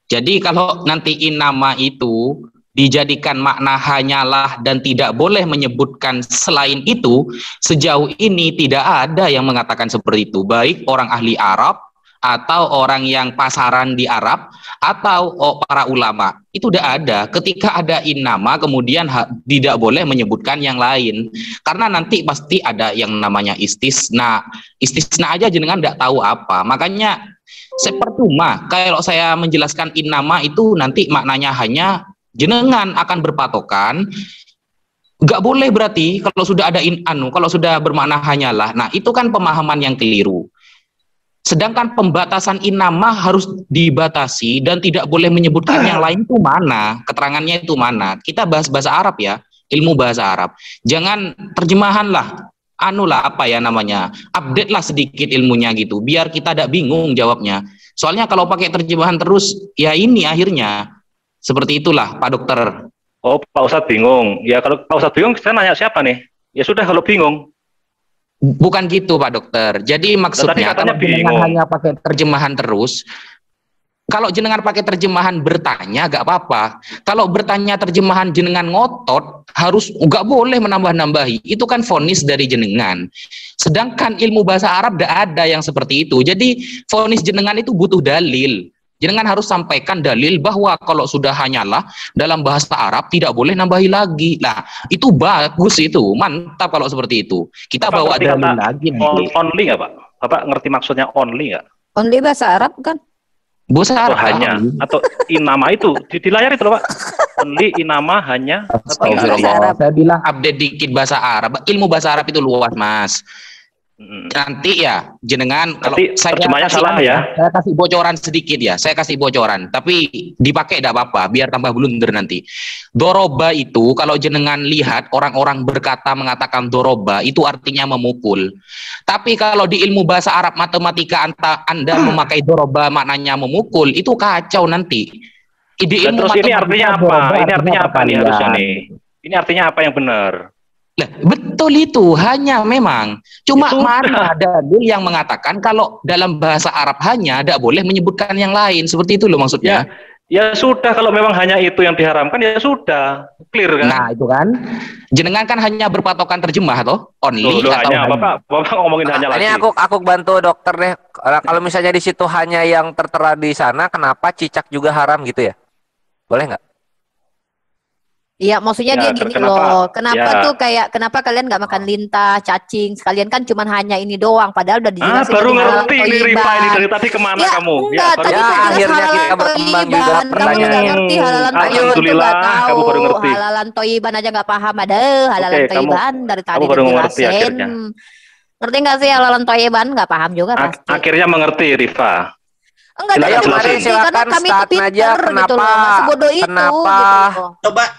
Jadi kalau nanti innama itu dijadikan makna hanyalah dan tidak boleh menyebutkan selain itu, sejauh ini tidak ada yang mengatakan seperti itu. Baik orang ahli Arab atau orang yang pasaran di Arab atau para ulama, itu tidak ada. Ketika ada innama kemudian tidak boleh menyebutkan yang lain, karena nanti pasti ada yang namanya istisna aja jenengan tidak tahu apa. Makanya sepercuma kalau saya menjelaskan innama itu nanti maknanya hanya, jenengan akan berpatokan nggak boleh berarti kalau sudah ada kalau sudah bermakna hanyalah. Nah itu kan pemahaman yang keliru. Sedangkan pembatasan innama harus dibatasi dan tidak boleh menyebutkan yang lain itu mana, keterangannya itu mana. Kita bahas bahasa Arab ya, ilmu bahasa Arab. Jangan terjemahan lah, apa ya namanya, update lah sedikit ilmunya gitu, biar kita tidak bingung jawabnya. Soalnya kalau pakai terjemahan terus, ya ini akhirnya. Seperti itulah Pak Dokter. Oh Pak Ustadz bingung. Ya kalau Pak Ustadz bingung, saya nanya siapa nih? Ya sudah kalau bingung. Bukan gitu Pak Dokter. Jadi maksudnya kalau jenengan hanya pakai terjemahan terus, kalau jenengan pakai terjemahan bertanya gak apa-apa. Kalau bertanya terjemahan jenengan ngotot, harus nggak boleh menambah-nambahi. Itu kan vonis dari jenengan. Sedangkan ilmu bahasa Arab gak ada yang seperti itu. Jadi vonis jenengan itu butuh dalil. Jenengan harus sampaikan dalil bahwa kalau sudah hanyalah dalam bahasa Arab tidak boleh nambahi lagi. Nah, itu bagus itu, mantap kalau seperti itu. Kita Bapak bawa dalil lagi. Only nggak Pak? Bapak ngerti maksudnya only nggak? Only bahasa Arab kan? Bahasa Arab hanya atau inama itu di layar itu loh Pak. Only inama hanya. Saya bilang update dikit bahasa Arab. Ilmu bahasa Arab itu luas Mas. Nanti ya jenengan kalau terjemahnya salah ya. Saya kasih bocoran sedikit ya. Saya kasih bocoran, tapi dipakai tidak apa-apa biar tambah blunder nanti. Doroba itu kalau jenengan lihat orang-orang berkata mengatakan doroba itu artinya memukul. Tapi kalau di ilmu bahasa Arab matematika Anda memakai doroba maknanya memukul, itu kacau nanti. Terus ini artinya apa? Ini artinya apa nih harusnya nih? Ini artinya apa yang benar? Nah, betul itu, hanya memang cuma mana dalil yang mengatakan kalau dalam bahasa Arab hanya tidak boleh menyebutkan yang lain, seperti itu loh maksudnya. Ya sudah, kalau memang hanya itu yang diharamkan ya sudah, clear kan. Nah itu kan jenengan kan hanya berpatokan terjemah toh, only atau hanya. Bapak ngomongin hanya lagi. Ini aku bantu dokter deh. Kalau misalnya di situ hanya yang tertera di sana, kenapa cicak juga haram gitu ya? Boleh nggak? Iya, maksudnya dia gini loh. Kenapa tuh kenapa kalian nggak makan lintah, cacing? Sekalian kan cuma hanya ini doang. Padahal udah dijelasin. Baru ngerti nih Rifa ini dari tadi kemana kamu? Enggak, tadi akhirnya kita berkembang juga pertanyaan. Kamu ngerti halalan toyiban itu nggak tahu. Kamu baru ngerti. Halalan toyiban aja nggak paham. Ada halalan toyiban dari tadi dijelasin. Ngerti nggak sih halalan toyiban? Nggak paham juga pasti. Akhirnya mengerti Rifa. Enggak, silakan start aja kenapa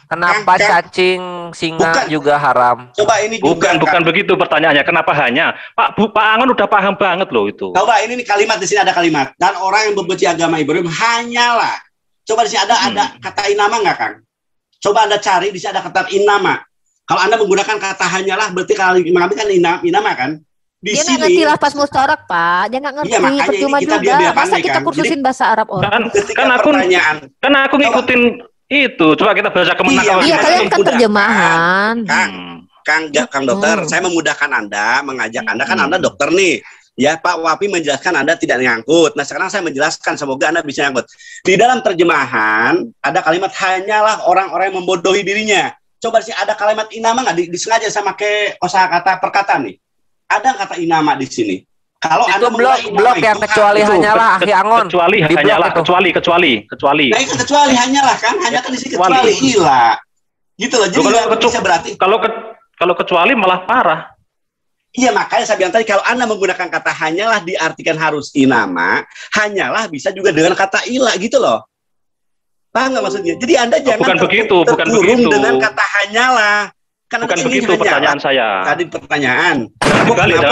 kenapa cacing singa juga haram. Coba ini juga bukan begitu pertanyaannya, kenapa hanya Pak Angon udah paham banget loh itu. Coba ini nih kalimat, di sini ada kalimat, dan orang yang membenci agama Ibrahim hanyalah. Coba di sini ada kata inama nggak Kang? Coba Anda cari di sini ada kata inama. Kalau Anda menggunakan kata hanyalah berarti kalau mengambil kan inama kan? Dia nggak ngerti lafaz mustarak Pak, dia nggak ngerti, percuma juga. Masa kita kursusin bahasa Arab orang? Kan aku ngikutin itu. Coba kita baca kemana? Iya, kalian kan terjemahan. Kang dokter, saya memudahkan Anda, mengajak Anda, kan Anda dokter nih. Ya Pak Wapi menjelaskan Anda tidak nyangkut. Nah sekarang saya menjelaskan, semoga Anda bisa nyangkut. Di dalam terjemahan ada kalimat hanyalah orang-orang yang membodohi dirinya. Coba sih ada kalimat inama nggak disengaja sama ke kosakata perkataan nih? Ada kata inama di sini. Kalau itu blok yang kecuali hanyalah Akhi Angon. Kecuali hanyalah, kecuali. Nah itu kecuali hanyalah kan, hanya kan di sini kecuali gila. Gitu loh. Jadi bisa berarti kalau kecuali malah parah. Iya, makanya saya bilang tadi kalau Anda menggunakan kata hanyalah diartikan harus inama, hanyalah bisa juga dengan kata ila gitu loh. Paham nggak maksudnya? Jadi Anda jangan bukan begitu dengan kata hanyalah. Karena bukan ini begitu hanyalah. Pertanyaan saya. Tadi pertanyaan. Jangan dibalik.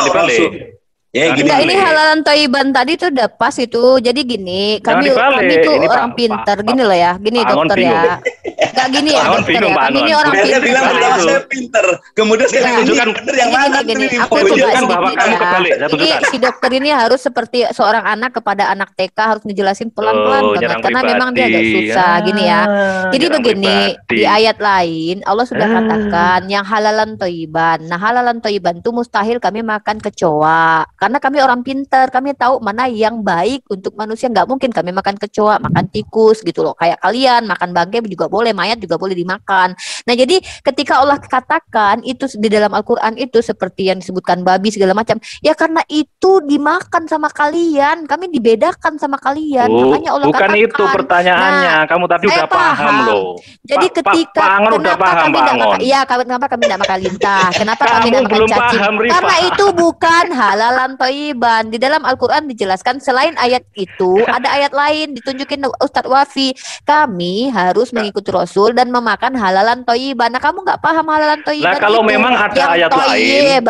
Ya, Enggak, ini halalan toiban tadi tuh udah pas itu. Jadi gini, kami tuh ini orang pintar gini loh ya. Gini dokter ya. Enggak gini ya dokter ya. Kami ini orang pintar. Bilang pertama saya pintar. Kemudian saya tunjukkan benar yang mana. Gini. Aku tunjukkan bahwa kamu kebalik. Ini si dokter ini harus seperti seorang anak kepada anak TK harus ngejelasin pelan-pelan banget karena memang dia agak susah gini ya. Jadi begini, di ayat lain Allah sudah katakan yang halalan toiban. Nah, halalan toiban itu mustahil kami makan kecoa. Karena kami orang pintar, kami tahu mana yang baik untuk manusia. Nggak mungkin kami makan kecoa, makan tikus gitu loh. Kayak kalian makan bangkai juga boleh, mayat juga boleh dimakan. Nah, jadi ketika Allah katakan itu di dalam Al-Quran itu seperti yang disebutkan babi segala macam, ya karena itu dimakan sama kalian, kami dibedakan sama kalian. Makanya Allah bukan katakan. Itu pertanyaannya. Nah, kamu tadi udah paham loh. Jadi ketika Pak Angon udah paham, Pak Angon. Iya, kenapa kami tidak makan lintah? Kenapa kami tidak makan cacing? Karena itu bukan halalan toiban. Di dalam Al-Quran dijelaskan selain ayat itu ada ayat lain ditunjukin Ustadz Wafi. Kami harus mengikuti Rasul dan memakan halalan toiban. Nah, kamu nggak paham halalan toiban? Nah, kalau itu memang ada ayat lain.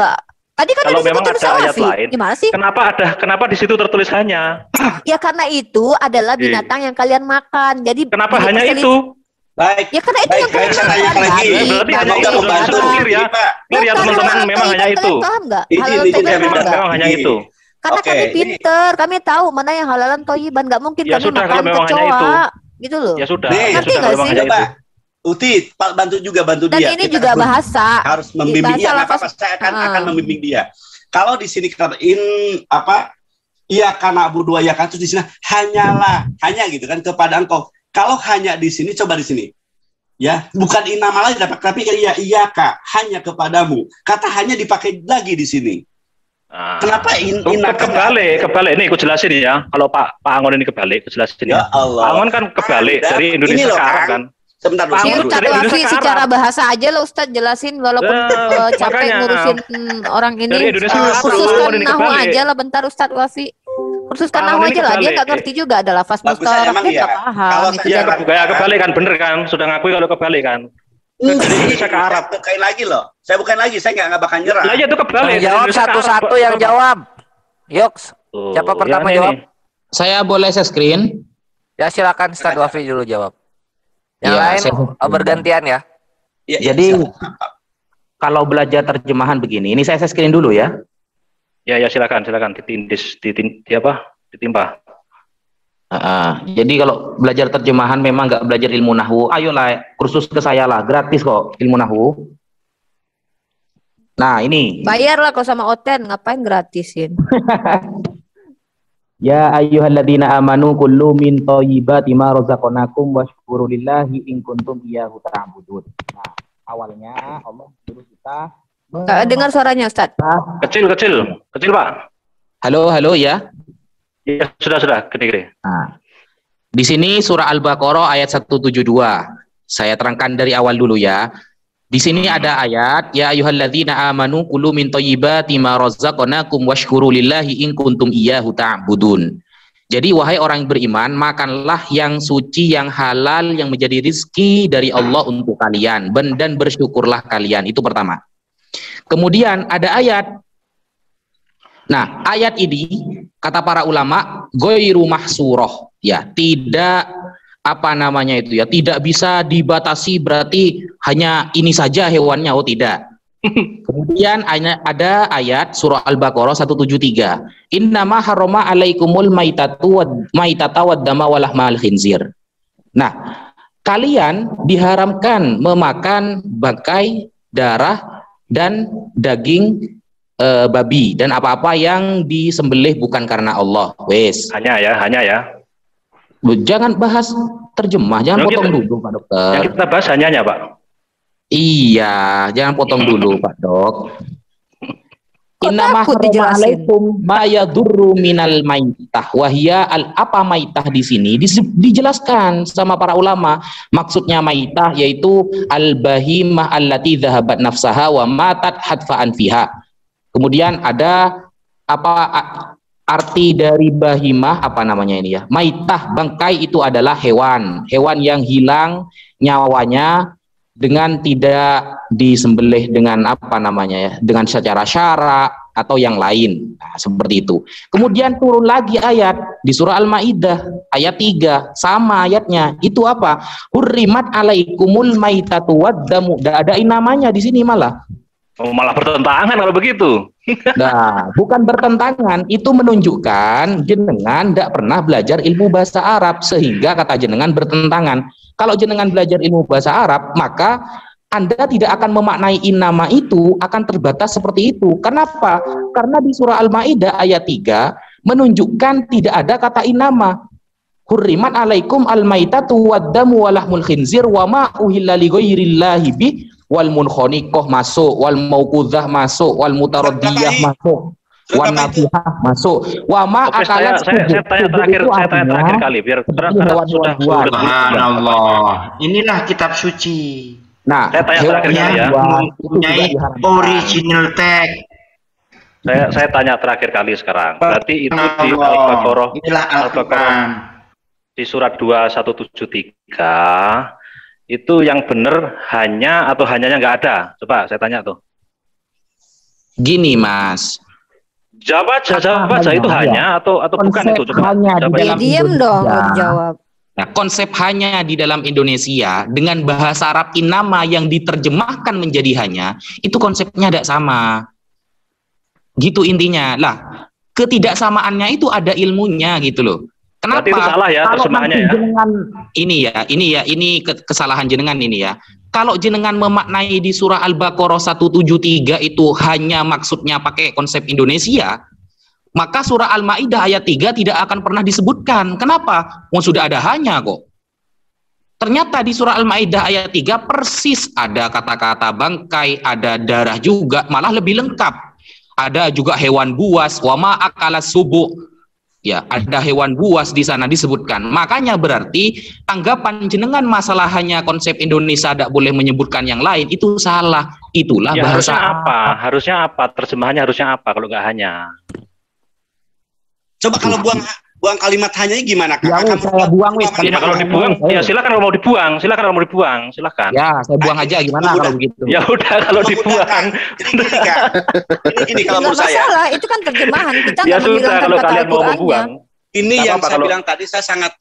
Tadi kan kalau memang ada ayat lain, gimana sih? Kenapa di situ tertulis hanya? Ya karena itu adalah binatang yang kalian makan. Jadi kenapa hanya itu? Baik. Ya karena itu yang kalian tanya lagi. Berarti hanya itu clear ya. Clear ya teman-teman, memang hanya itu. Paham nggak? Memang hanya itu. Karena kami pinter, kami tahu mana yang halalan toyiban. Nggak mungkin ya kami sudah, makan kecoa. Gitu loh. Ya sudah. Ngerti nggak sih? Uti, Pak bantu juga bantu dan dia. Dan ini juga bahasa. Harus membimbing dia. Apa saya akan membimbing dia. Kalau di sini iya karena Abu dua ya kan terus di sini hanya gitu kan kepada engkau. Kalau hanya di sini, coba di sini. Ya, bukan inama lagi dapat, tapi iya kak, hanya kepadamu. Kata hanya dipakai lagi di sini. Kenapa kebalik? Ini aku jelasin ya. Kalau Pak Angon ini kebalik, aku jelasin ya. Allah. Pak Angon kan kebalik dari Indonesia ke Arab kan. Sebentar, Ustadz Wafi secara bahasa aja lo Ustadz jelasin walaupun capek ngurusin orang ini. Kursuskan nahu aja lah bentar Ustadz Wafi. Kursuskan nahu aja lah, dia nggak ngerti juga ada lafaz mustarak, dia nggak paham. Ya kebalik kan, bener kan? Sudah ngakui kalau kebalik kan? Dari Indonesia ke Arab. Bukain lagi loh. Saya bukain lagi, saya nggak bakal nyerah. Lah ya itu kebalik. Jawab satu-satu yang jawab. Yoks, siapa pertama jawab? Saya boleh share screen? Ya silakan Ustadz Wafi dulu jawab. Yang lain bergantian ya. Jadi kalau belajar terjemahan begini, ini saya screen dulu ya. Ya silakan ditimpa. Jadi kalau belajar terjemahan memang nggak belajar ilmu nahwu, ayolah kursus ke saya lah, gratis kok ilmu nahwu. Nah ini. Bayar lah kok sama Oten, ngapain gratisin? Ya ayyuhalladzina amanu kullu min thayyibati ma razaqnakum washkuru lillahi in kuntum iyyahu ta'budun. Nah, awalnya Allah suruh kita dengar suaranya Ustaz. Kecil Pak. Halo ya. Ya, sudah gede. Nah, di sini surah Al-Baqarah ayat 172. Saya terangkan dari awal dulu ya. Di sini ada ayat ya ayyuhalladzina amanu kulu min thayyibati ma razaqnakum washkuru lillahi in kuntum iyyahu ta'budun. Jadi wahai orang yang beriman, makanlah yang suci, yang halal, yang menjadi rizki dari Allah untuk kalian dan bersyukurlah kalian. Itu pertama. Kemudian ada ayat. Nah, ayat ini kata para ulama ghairu mahsurah, ya, tidak tidak bisa dibatasi berarti hanya ini saja hewannya, tidak. Kemudian ada ayat surah Al-Baqarah 173. Innama harrama alaikumul maitata wad dama walahmal khinzir. Nah, kalian diharamkan memakan bangkai, darah dan daging babi dan apa-apa yang disembelih bukan karena Allah. Wes. Hanya ya. Jangan bahas terjemah, jangan potong dulu Pak Dokter. Yang kita bahas hanya Pak. Iya, jangan potong dulu Pak Dok. Innama harrama alaikum ma yadurru minal maitah wa hiya apa maitah di sini dijelaskan sama para ulama. Maksudnya maitah yaitu al bahimah allati dhahabat nafsaha wa matat hadfa'an fiha. Kemudian ada apa arti dari bahimah, apa namanya ini ya? Maitah, bangkai itu adalah hewan yang hilang nyawanya dengan tidak disembelih dengan apa namanya ya? Dengan secara syara atau yang lain. Nah, seperti itu. Kemudian turun lagi ayat di surah Al-Maidah ayat 3, sama ayatnya. Itu apa? Hurrimat alaikumul maitatu waddamu. Ada namanya di sini malah. Oh, malah bertentangan kalau begitu. Nah, bukan bertentangan, itu menunjukkan jenengan tidak pernah belajar ilmu bahasa Arab sehingga kata jenengan bertentangan. Kalau jenengan belajar ilmu bahasa Arab, maka Anda tidak akan memaknai innama itu akan terbatas seperti itu. Kenapa? Karena di surah Al-Maidah ayat 3 menunjukkan tidak ada kata innama. Hurrimat alaikum al-maitatu waddamu walahmul khinzir wa ma uhilla li ghairillahi bi wal munkhaniqah masuk, wal mauqudhah masuk, wal mutaraddiyah masuk, wan nabihah masuk. Wa ma akalat. Saya tanya terakhir kali biar sudah. Subhanallah. Inilah kitab suci. Nah, saya tanya terakhir kali ya. Mempunyai original tag. Saya tanya terakhir kali sekarang. Berarti itu di Al-Baqarah. Inilah Al-Quran. Di surat 2173 itu yang benar hanya atau hanyanya nggak ada. Coba saya tanya tuh. Gini Mas. Jawab aja itu hanya atau bukan itu, coba. Diam dong jawab. Nah, konsep hanya di dalam Indonesia dengan bahasa Arab innama yang diterjemahkan menjadi hanya, itu konsepnya tidak sama. Gitu intinya. Lah, ketidaksamaannya itu ada ilmunya gitu loh. Kenapa? Berarti itu salah ya terjemahannya ya. Ini kesalahan jenengan ini ya. Kalau jenengan memaknai di surah Al-Baqarah 173 itu hanya maksudnya pakai konsep Indonesia, maka surah Al-Maidah ayat 3 tidak akan pernah disebutkan. Kenapa? Sudah ada hanya kok. Ternyata di surah Al-Maidah ayat 3 persis ada kata-kata bangkai, ada darah juga, malah lebih lengkap. Ada juga hewan buas, wa ma akalas subuh. Ya, ada hewan buas di sana disebutkan. Makanya berarti tanggapan jenengan masalah hanya konsep Indonesia tidak boleh menyebutkan yang lain itu salah. Itulah ya, bahasa harusnya apa? Terjemahannya harusnya apa kalau nggak hanya? Coba kalau buang kalimat hanya gimana? Ya, saya buang wis. Ya, kalau dibuang, ya silakan kalau mau dibuang, silakan. Ya, saya buang aja gimana kalau begitu. Ya udah kalau dibuang. Ini kalau menurut saya. Masalah, itu kan terjemahan. Kita ya sudah kalau kalian mau membuang. Ini yang saya bilang tadi, saya sangat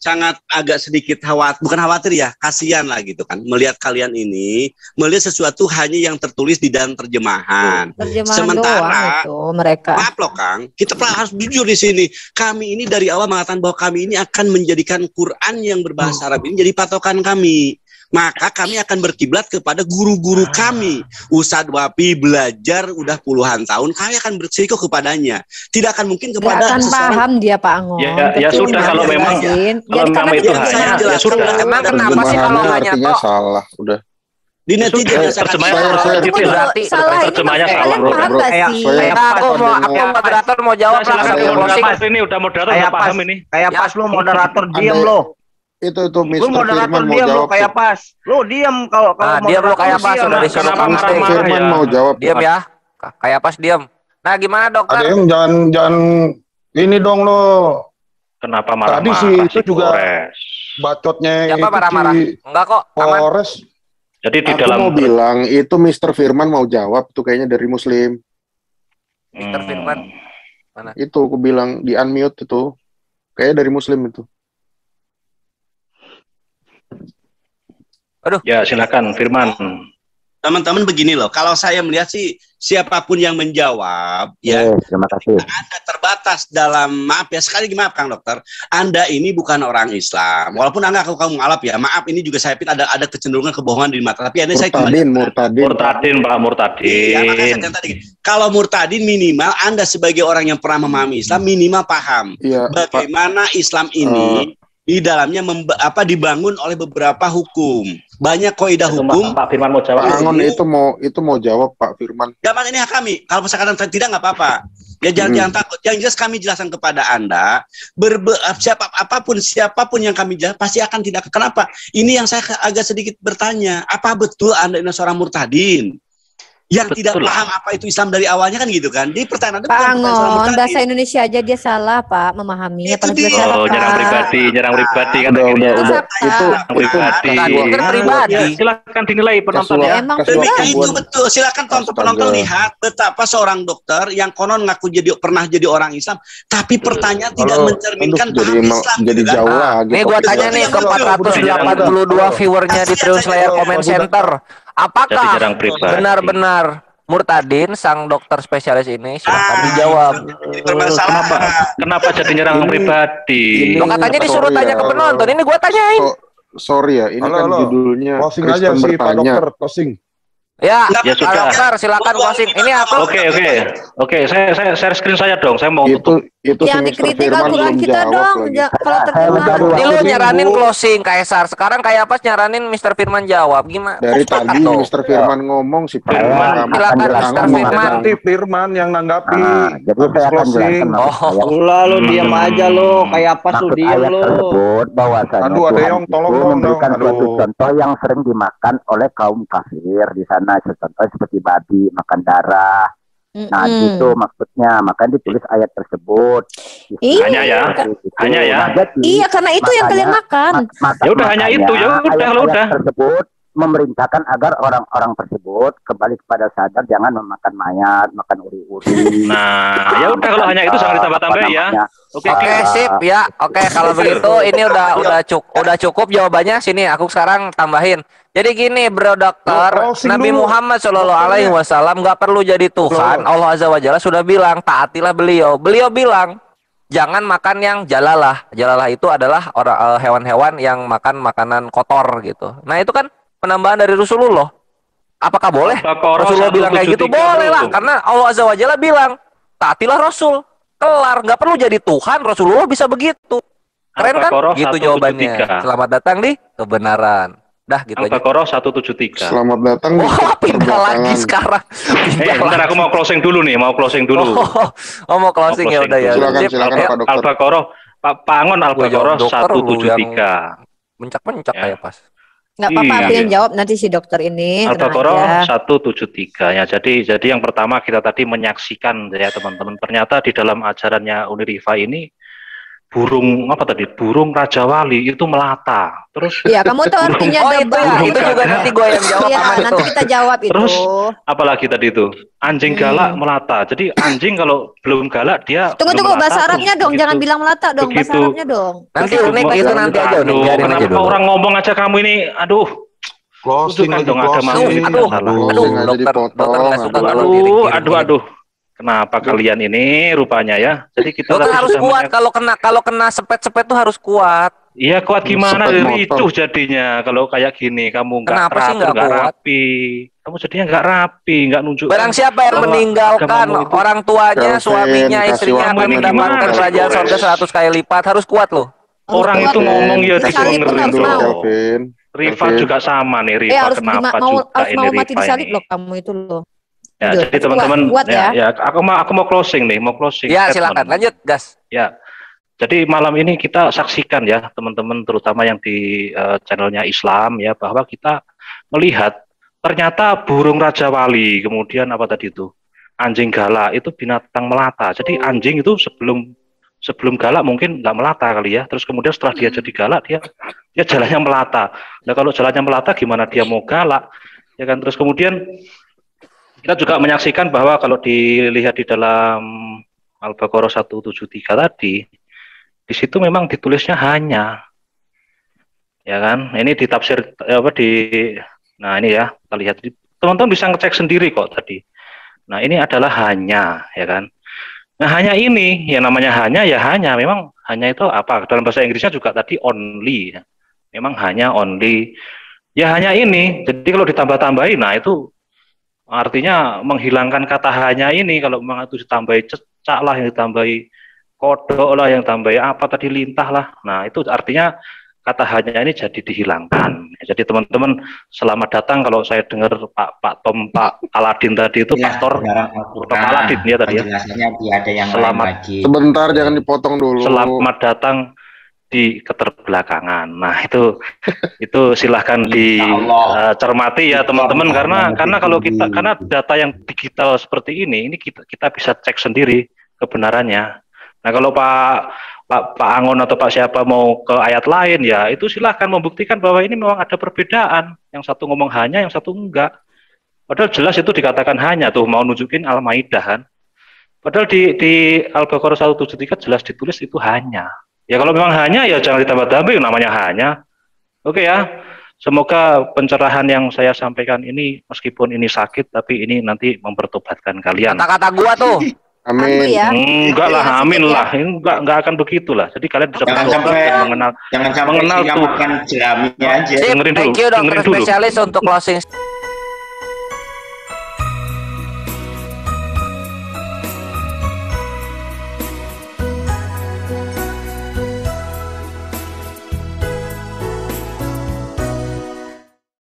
agak sedikit bukan khawatir ya, kasihan lah gitu kan, melihat kalian ini melihat sesuatu hanya yang tertulis di dalam terjemahan. Sementara itu mereka. Maaf loh Kang, kita harus jujur di sini. Kami ini dari awal mengatakan bahwa kami ini akan menjadikan Quran yang berbahasa Arab ini jadi patokan kami. Maka kami akan berkiblat kepada guru-guru kami. Ustadz Wapi belajar udah puluhan tahun, kami akan bersiko kepadanya. Tidak akan mungkin kepada akan paham dia Pak Angon. Ya sudah kalau memang itu hanya ya sudah. Emang kenapa sih kalau hanya toh? Salah, udah. Di netizen terjemahnya salah bro. Aku moderator mau jawab ini udah moderator udah paham ini. Kayak pas lu moderator diam lo. Itu Lu moderator diam lo kayak pas. Lu diam kalau diam lo kayak pas udah disuruh Firman mau jawab. Diam ya. Kayak pas diam. Nah, gimana dokter? Adem jangan ini dong lo. Kenapa marah-marah? Tadi sih itu juga bacotnya. Siapa marah-marah? Enggak kok, aman. Polres. Jadi di aku dalam mau bilang itu Mr. Firman mau jawab tuh kayaknya dari Muslim. Mr. Firman mana? Itu aku bilang di unmute itu. Kayaknya dari Muslim itu. Aduh. Ya silakan Firman. Teman-teman begini loh, kalau saya melihat sih siapapun yang menjawab ya, terima kasih. Anda terbatas dalam maaf ya sekali lagi maaf Kang Dokter, Anda ini bukan orang Islam. Walaupun Anda kamu ngalap ya, maaf ini juga saya pikir ada kecenderungan kebohongan di mata. Tapi ini saya Murtadin Pak Murtadin. Ya, makanya saya tadi kalau murtadin minimal Anda sebagai orang yang pernah memahami Islam minimal paham bagaimana Islam ini di dalamnya dibangun oleh beberapa hukum. Banyak kaidah hukum. Pak Firman mau jawab. Pak Angon itu mau jawab Pak Firman. Zaman ini hak kami. Kalau misalkan tidak nggak apa-apa. Ya jangan takut. Yang jelas kami jelaskan kepada Anda, siapapun yang kami jelaskan pasti akan tidak. Kenapa? Ini yang saya agak sedikit bertanya. Apa betul Anda ini seorang murtadin? yang Betul. tidak paham apa itu Islam dari awalnya kan gitu kan. Jadi pertanyaan itu Pak bukan pertanyaan Islam Angon, tadi. bahasa Indonesia aja dia salah Pak memahaminya. Itu Apalagi dia. bahasa Arab, Oh, nyerang Pak. pribadi kan Udah, akhirnya. Itu udah. fakta. Itu Pribadi. Tadi kan pribadi. Ya, silakan dinilai penonton Kesuap- ya. Emang kesuap- Itu betul. Silakan tonton Astaga. penonton lihat betapa seorang dokter yang konon ngaku pernah jadi orang Islam, tapi pertanyaan tidak Halo, mencerminkan aduh, paham Islam. jadi gitu kan. jauh Nah, lagi. nih gua topiknya. tanya nih ke Betul, 482 viewernya di Triun Slayer Comment Center. Jadi Apakah nyerang pribadi. benar-benar Murtadin sang dokter spesialis ini? Silahkan Ah, dijawab. Jadi bermasalah. Kenapa jadi nyerang pribadi? Lo katanya disuruh sorry tanya ya. ke penonton, ini gua tanyain. Sorry ya, ini Halo, kan halo. judulnya Closing aja Kristen sih Pak bertanya. Dokter, closing. Ya, Ya Pak sudah. Dokter silakan closing. Ini aku Oke, saya share screen saya dong. Saya mau tutup. Itu si Yang Mr. dikritik Firman Al-Quran belum kita jawab dong. lagi. Kalau terkenal. Ini lu nyaranin closing Kaisar. Sekarang kayak apa nyaranin Mr. Firman jawab? Gimana? Dari Sepakat tadi dong. Mr. Firman ngomong si Firman, Firman silakan, Mr. Firman. Nanti Firman yang nanggapi. Jadi saya akan closing. jelaskan maksud saya. Lalu diam aja lo, kayak apa tuh Maksud diam ayat lo. tersebut bahwasanya Aduh, ada Tuhan yang tolong itu dong, memberikan dong. suatu Aduh. contoh yang sering dimakan oleh kaum kafir di sana. Contoh seperti babi makan darah. Nah, gitu maksudnya. Makanya ditulis ayat tersebut. Iya. Hanya ya. Hanya ya. Nah, jadi, Iya, karena itu yang kalian makan. Ya udah, hanya itu, ya udah, ayat-ayat lo udah. tersebut memerintahkan agar orang-orang tersebut kembali kepada sadar, jangan memakan mayat, makan uri-uri. Nah, ya udah kalau hanya itu jangan ditambah-tambah ya. Oke, Oke, sip ya. Oke, kalau begitu ini udah cukup jawabannya. Sini aku sekarang tambahin. Jadi gini, Bro Dokter, Closing Nabi dulu. Muhammad Shallallahu Alaihi Wasallam nggak perlu jadi Tuhan. Allah Azza wa Jalla sudah bilang, taatilah beliau. Beliau bilang, jangan makan yang jalalah. Jalalah itu adalah hewan-hewan yang makan makanan kotor gitu. Nah itu kan penambahan dari Rasulullah. Apakah boleh? Al-Baqarah Rasulullah bilang kayak gitu? 173 Boleh lah, dulu. karena Allah Azza wa Jalla bilang, taatilah Rasul. Kelar, nggak perlu jadi Tuhan. Rasulullah bisa begitu. Keren kan? Al-Baqarah Gitu 173. jawabannya. Selamat datang di kebenaran. Dah gitu aja. Al-Baqarah 173. Selamat datang di Oh, pindah lagi perbelakangan. sekarang. Bentar aku mau closing dulu nih, mau closing dulu. Mau closing ya udah ya. Silakan, Sip. silakan Ayo, Pak Dokter. Al-Baqarah Pak Angon Al-Baqarah Gua jawab dokter, lu 173. Mencak-mencak Ya. kayak pas. Nggak apa-apa, Iya. aku yang jawab nanti si dokter ini. tenang Al-Baqarah aja. 173 ya. Jadi yang pertama kita tadi menyaksikan ya teman-teman, ternyata di dalam ajarannya Unirifa ini burung apa tadi? Burung Raja Wali itu melata. Terus Iya, kamu tahu artinya Oh itu ya, dabang. itu juga nanti gue yang jawab Iya, aman itu. nanti kita jawab itu. Terus apalagi tadi itu? Anjing galak melata. Jadi anjing kalau belum galak dia Tunggu belum bahasa melata, Arabnya terus dong, begitu- jangan bilang melata dong, bahasa begitu- Arabnya dong. Nanti begitu unik mau itu jalan, nanti aja unik, aduh, biarin aja kenapa dulu. orang ngomong aja kamu ini, aduh, Closing tunjukkan lagi, dong agama closing. ini Aduh, salah. Closing aja dokter dipotong, nggak suka aduh. kalau diring-giring. Aduh. Kenapa kalian ini rupanya ya? Jadi kita Dokter tadi harus sudah kuat kalau kena sepet-sepet tuh harus kuat. Iya kuat gimana? Sepet Ricuh motor. jadinya kalau kayak gini kamu nggak Kenapa sih teratur, nggak nggak kuat? rapi. Kamu jadinya nggak rapi, nggak nunjuk. Barang siapa yang bahwa meninggalkan agamamu itu- orang tuanya, Kelvin, suaminya, kasih istrinya waktu akan ini mendapatkan gimana, kerajaan Kores? sorga 100 kali lipat. Harus kuat loh. Orang Harus itu kuat. ngomong ya Disalib pun didengerin harus loh. mau. Kelvin. Riva Kelvin. juga sama nih, Riva Harus kenapa mau juga harus ini mau mati Riva disalib ini? loh kamu itu loh. Ya, Udah, jadi teman-teman, kuat ya. aku mau closing nih, mau closing. Ya statement. silakan lanjut gas. Ya, jadi malam ini kita saksikan ya teman-teman, terutama yang di channelnya Islam ya, bahwa kita melihat ternyata burung Raja Wali, kemudian apa tadi itu anjing galak itu binatang melata. Jadi anjing itu sebelum galak mungkin nggak melata kali ya, terus kemudian setelah dia jadi galak dia jalannya melata. Nah kalau jalannya melata gimana dia mau galak? Ya kan, terus kemudian kita juga menyaksikan bahwa kalau dilihat di dalam Al-Baqarah 173 tadi, di situ memang ditulisnya hanya, ya kan? Ini ditafsir nah ini ya kita lihat, teman-teman bisa ngecek sendiri kok tadi. Nah ini adalah hanya, ya kan? Nah hanya ini, yang namanya hanya ya hanya, memang hanya itu apa? Dalam bahasa Inggrisnya juga tadi only, ya. Memang hanya only, ya hanya ini. Jadi kalau ditambah-tambahin, nah itu artinya menghilangkan kata hanya ini. Kalau memang itu ditambahi cecak lah, yang ditambahi kodok lah, yang tambahi apa tadi lintah lah. Nah itu artinya kata hanya ini jadi dihilangkan. Jadi teman-teman selamat datang. Kalau saya dengar Pak Tom, Pak Aladin tadi itu Inilah Pastor kebenaran Dr. Al-Quran. Aladin ya tadi ya. Penjelasannya tidak ada yang Selamat. lain lagi. Sebentar, jangan dipotong dulu. Selamat datang di keterbelakangan. Nah, itu silahkan dicermati ya teman-teman, karena kalau kita, karena data yang digital seperti ini kita bisa cek sendiri kebenarannya. Nah, kalau Pak Angon atau Pak siapa mau ke ayat lain, ya itu silahkan membuktikan bahwa ini memang ada perbedaan. Yang satu ngomong hanya, yang satu enggak. Padahal jelas itu dikatakan hanya, tuh mau nunjukin Al-Maidah kan. Padahal di Al-Baqarah 173 jelas ditulis itu hanya. Ya kalau memang hanya, ya jangan ditambah-tambah namanya hanya. Oke ya, semoga pencerahan yang saya sampaikan ini, meskipun ini sakit, tapi ini nanti mempertobatkan kalian. Kata-kata gua tuh. Amin. Ya. Enggak lah, amin lah. Ini enggak akan begitulah. Jadi kalian bisa bertobat dan mengenal jangan sampai Tuhan. makan jeraminya aja. Thank you dokter spesialis untuk closing.